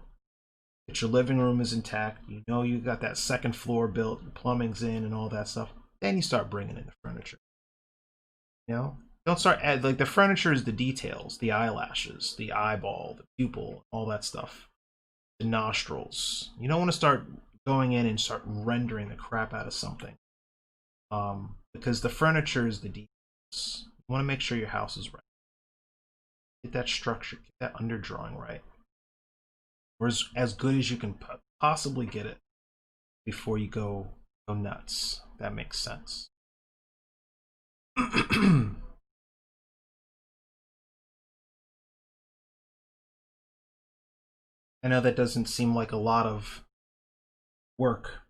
that your living room is intact, you know you got that second floor built, your plumbing's in and all that stuff, then you start bringing in the furniture. You know, don't start add, like, the furniture is the details, the eyelashes, the eyeball, the pupil, all that stuff, the nostrils. You don't want to start going in and start rendering the crap out of something, because the furniture is the details. You want to make sure your house is right. Get that structure, get that underdrawing right, or as good as you can possibly get it before you go nuts. That makes sense. I know that doesn't seem like a lot of work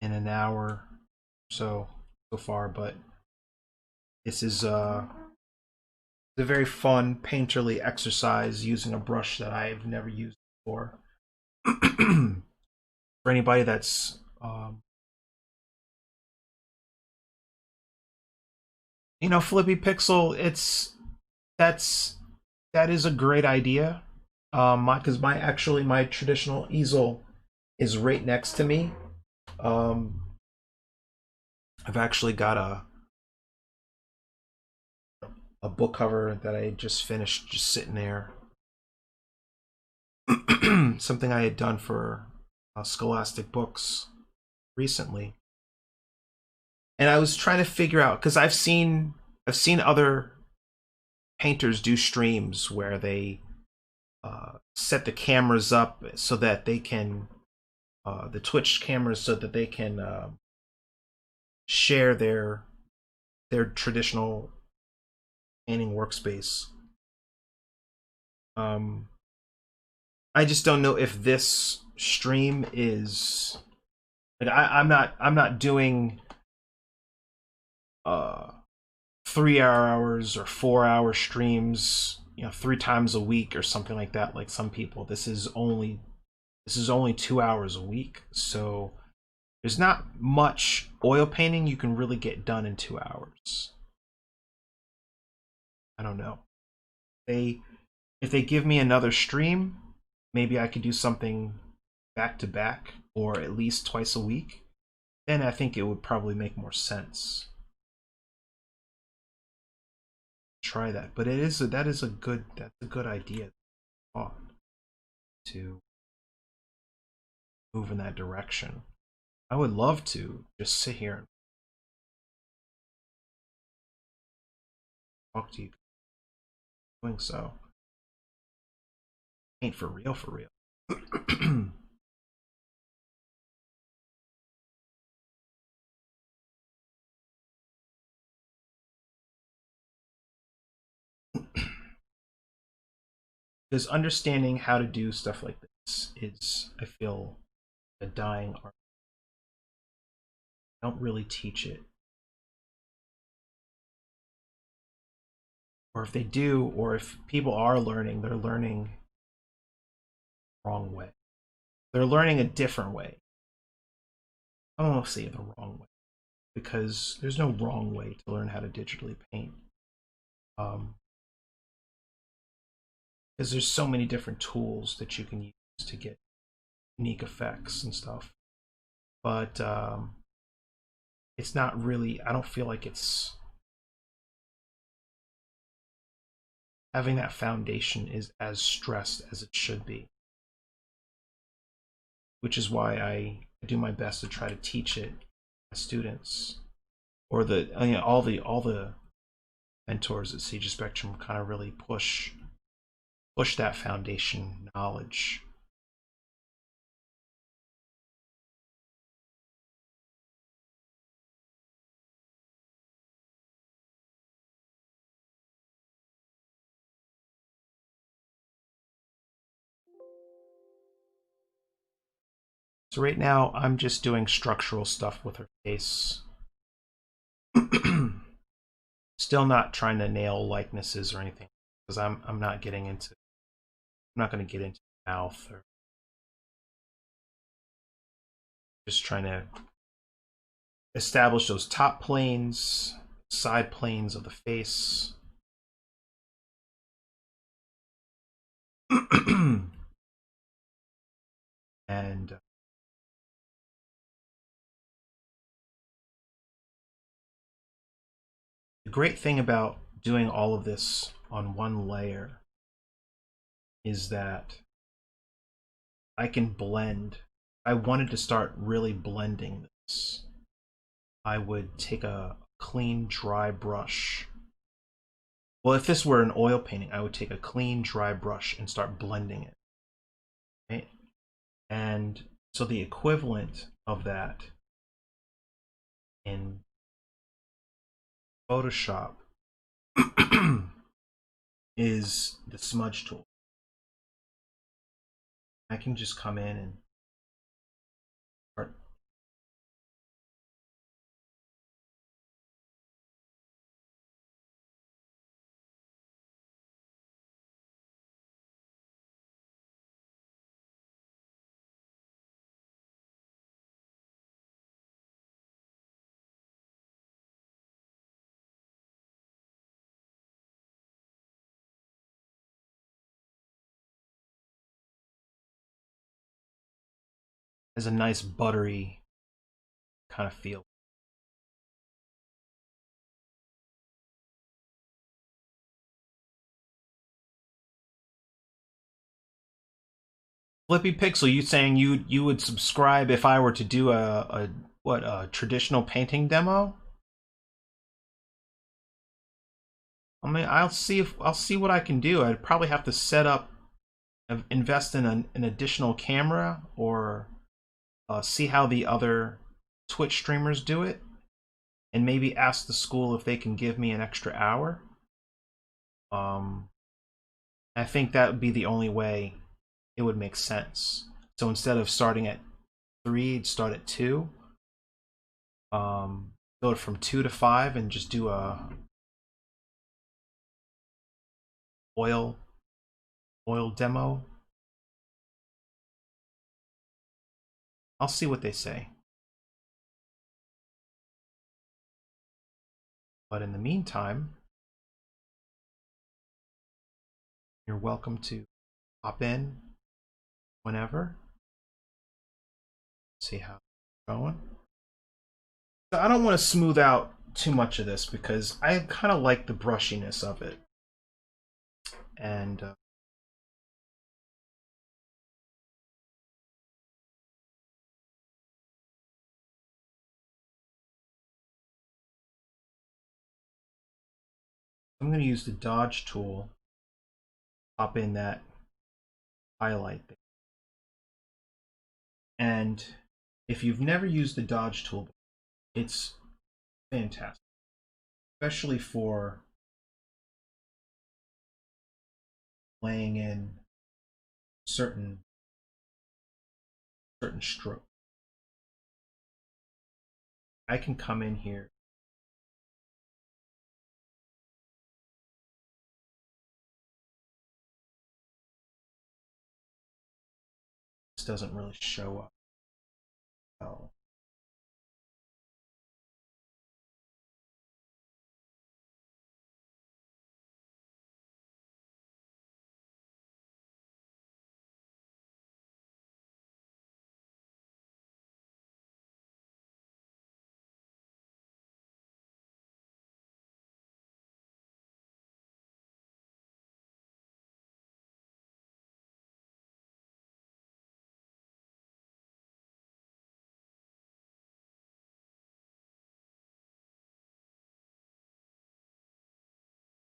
in an hour so far, but this is a very fun painterly exercise using a brush that I've never used before. For anybody that's you know, Flippy Pixel, that is a great idea. Because my traditional easel is right next to me. I've actually got a book cover that I just finished, just sitting there. Something I had done for Scholastic Books recently, and I was trying to figure out, because I've seen other painters do streams where they set the cameras up so that they can the Twitch cameras, so that they can share their traditional painting workspace. I just don't know if this stream is like, I'm not doing 3 hours or 4 hour streams, you know, 3 times a week or something like that, like some people. This is only 2 hours a week, so there's not much oil painting you can really get done in 2 hours. I don't know. If they give me another stream, maybe I could do something back to back, or at least twice a week. Then I think it would probably make more sense. Try that, but that's a good idea to move in that direction. I would love to just sit here and talk to you doing so. Ain't for real, for real. Because understanding how to do stuff like this is, I feel, a dying art. I don't really teach it. Or if they do, or if people are learning, they're learning the wrong way. They're learning a different way. I don't want to say the wrong way, because there's no wrong way to learn how to digitally paint. Because there's so many different tools that you can use to get unique effects and stuff. But it's not really, I don't feel like it's having that foundation is as stressed as it should be, which is why I do my best to try to teach it to students, or the all the mentors at CG Spectrum kind of really push that foundation knowledge. So right now I'm just doing structural stuff with her face. Still not trying to nail likenesses or anything, because I'm not getting into, I'm not going to get into mouth, or just trying to establish those top planes, side planes of the face. And the great thing about doing all of this on one layer is that I can blend. I wanted to start really blending this. I would take a clean, dry brush. Well, if this were an oil painting, I would take a clean, dry brush and start blending it. Right? And so the equivalent of that in Photoshop is the smudge tool. I can just come in and start. Has a nice buttery kind of feel. Flippy Pixel, you saying you would subscribe if I were to do a traditional painting demo? I mean, I'll see what I can do. I'd probably have to set up, invest in an additional camera, or see how the other Twitch streamers do it, and maybe ask the school if they can give me an extra hour. I think that would be the only way it would make sense. So instead of starting at 3, it'd start at 2. Go from 2 to 5 and just do a oil demo. I'll see what they say. But in the meantime, you're welcome to hop in whenever. See how it's going. So I don't want to smooth out too much of this because I kind of like the brushiness of it. And I'm going to use the dodge tool, pop in that highlight there. And if you've never used the dodge tool, it's fantastic, especially for laying in certain strokes. I can come in here. This doesn't really show up well.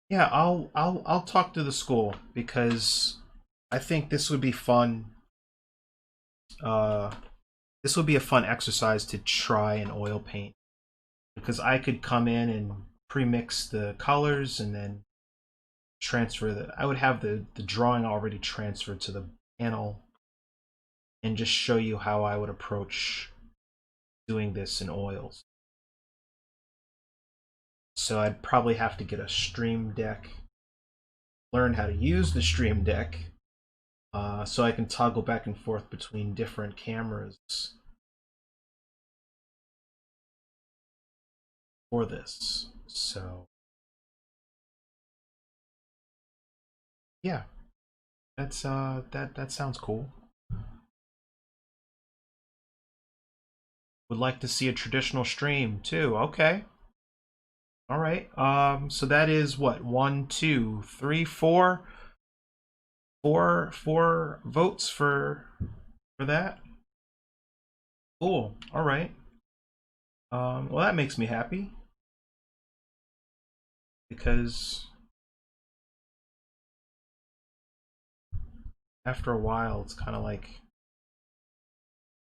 Yeah, I'll talk to the school because I think this would be fun. Uh, this would be a fun exercise to try an oil paint because I could come in and pre-mix the colors and then transfer the. I would have the drawing already transferred to the panel and just show you how I would approach doing this in oils. So I'd probably have to get a Stream Deck, learn how to use the Stream Deck, so I can toggle back and forth between different cameras for this. So yeah, that's that sounds cool. Would like to see a traditional stream too. Okay. All right. So that is what, one, two, three, four votes for that. Cool. All right. Well, that makes me happy because after a while, it's kind of like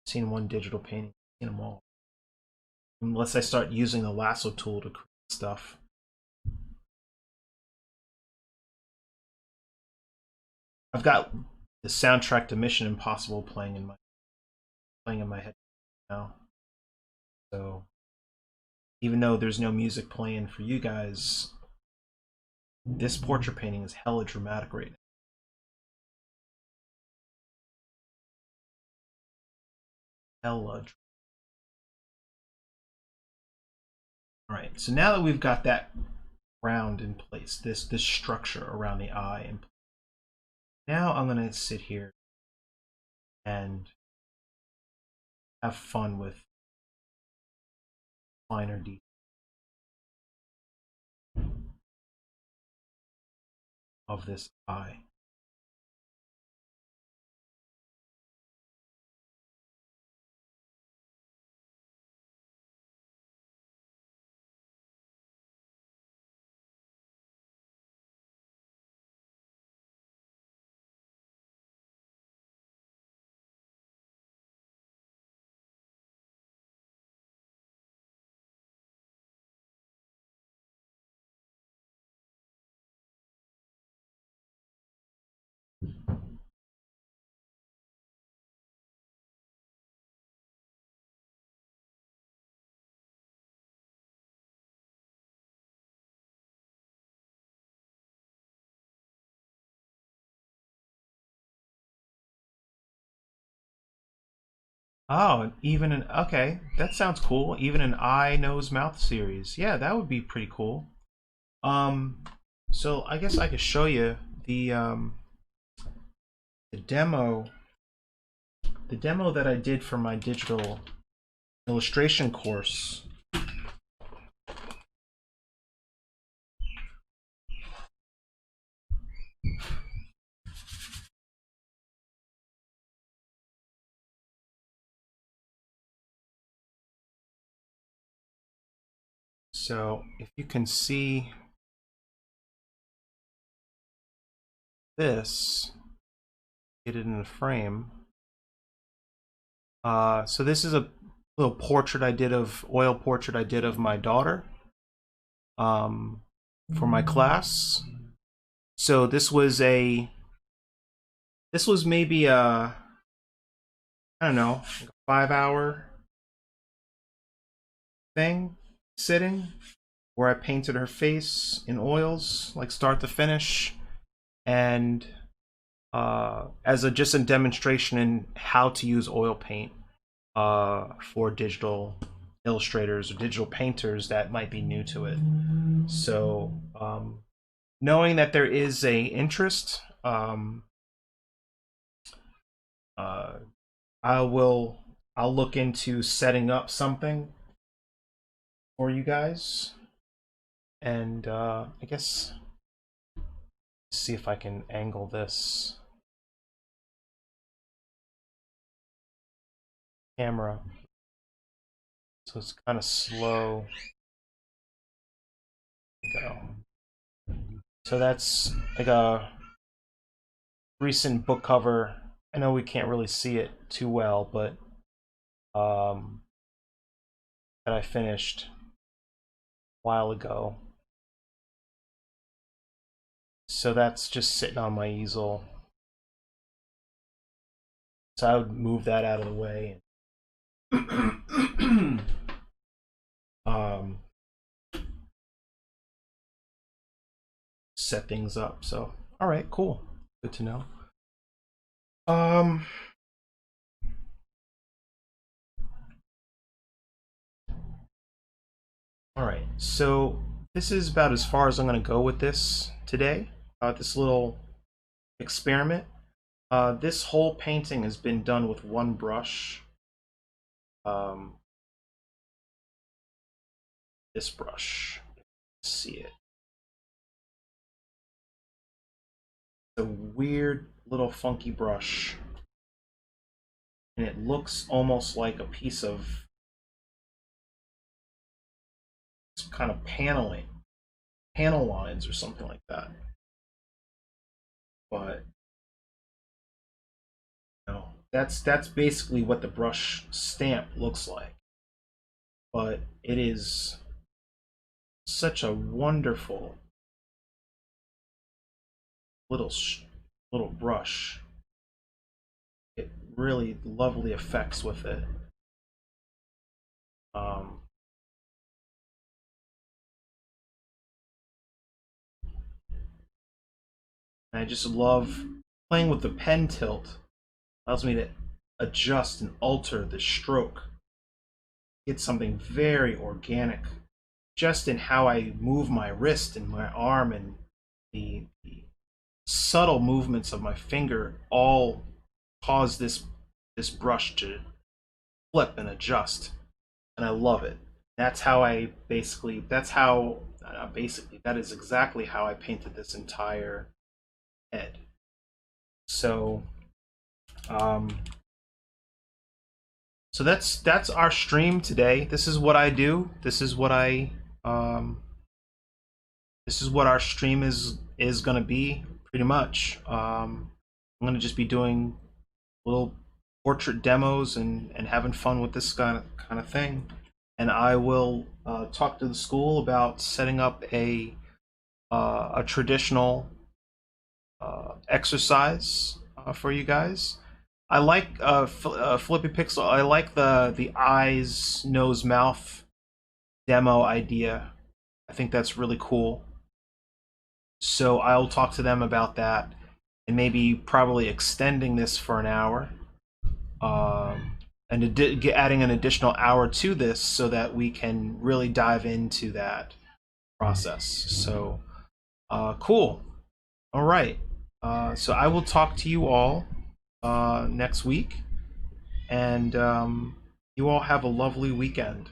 seeing one digital painting, seeing them all. Unless I start using the lasso tool to create stuff. I've got the soundtrack to Mission Impossible playing in my head now. So even though there's no music playing for you guys, this portrait painting is hella dramatic right now. Hella. All right. So now that we've got that round in place, this structure around the eye in place, now I'm gonna sit here and have fun with finer details of this eye. Oh, even an okay, that sounds cool. Even an eye, nose, mouth series. Yeah, that would be pretty cool. Um, so I guess I could show you the demo the demo that I did for my digital illustration course. So if you can see this, get it in a frame. So this is a little portrait I did of oil portrait I did of my daughter for my class. So this was maybe a, I don't know, like a 5 hour thing sitting where I painted her face in oils, like start to finish, and as a just a demonstration in how to use oil paint for digital illustrators or digital painters that might be new to it. So knowing that there is a interest, uh, I'll look into setting up something for you guys, and I guess see if I can angle this camera so it's kind of slow. Go. So that's like a recent book cover. I know we can't really see it too well, but that I finished a while ago. So that's just sitting on my easel. So I would move that out of the way. um, Set things up. So, all right, cool. Good to know. Um, all right. So this is about as far as I'm going to go with this today. This little experiment. This whole painting has been done with one brush. This brush. Let's see it. A weird little funky brush, and it looks almost like a piece of some kind of panel lines or something like that. But no, that's basically what the brush stamp looks like. But it is such a wonderful little brush. It really lovely effects with it. And I just love playing with the pen tilt. Allows me to adjust and alter the stroke. Get something very organic just in how I move my wrist and my arm, and the subtle movements of my finger all cause this brush to flip and adjust, and I love it. That's how I basically, that's how, basically, that is exactly how I painted this entire head. So so that's our stream today. This is what I do. This is what our stream is gonna be pretty much. I'm gonna just be doing little portrait demos and having fun with this kind of thing. And I will talk to the school about setting up a traditional exercise for you guys. I like Flippy Pixel. I like the eyes, nose, mouth demo idea. I think that's really cool. So I'll talk to them about that, and maybe probably extending this for an hour, and adding an additional hour to this so that we can really dive into that process. So cool. All right. So I will talk to you all next week, and you all have a lovely weekend.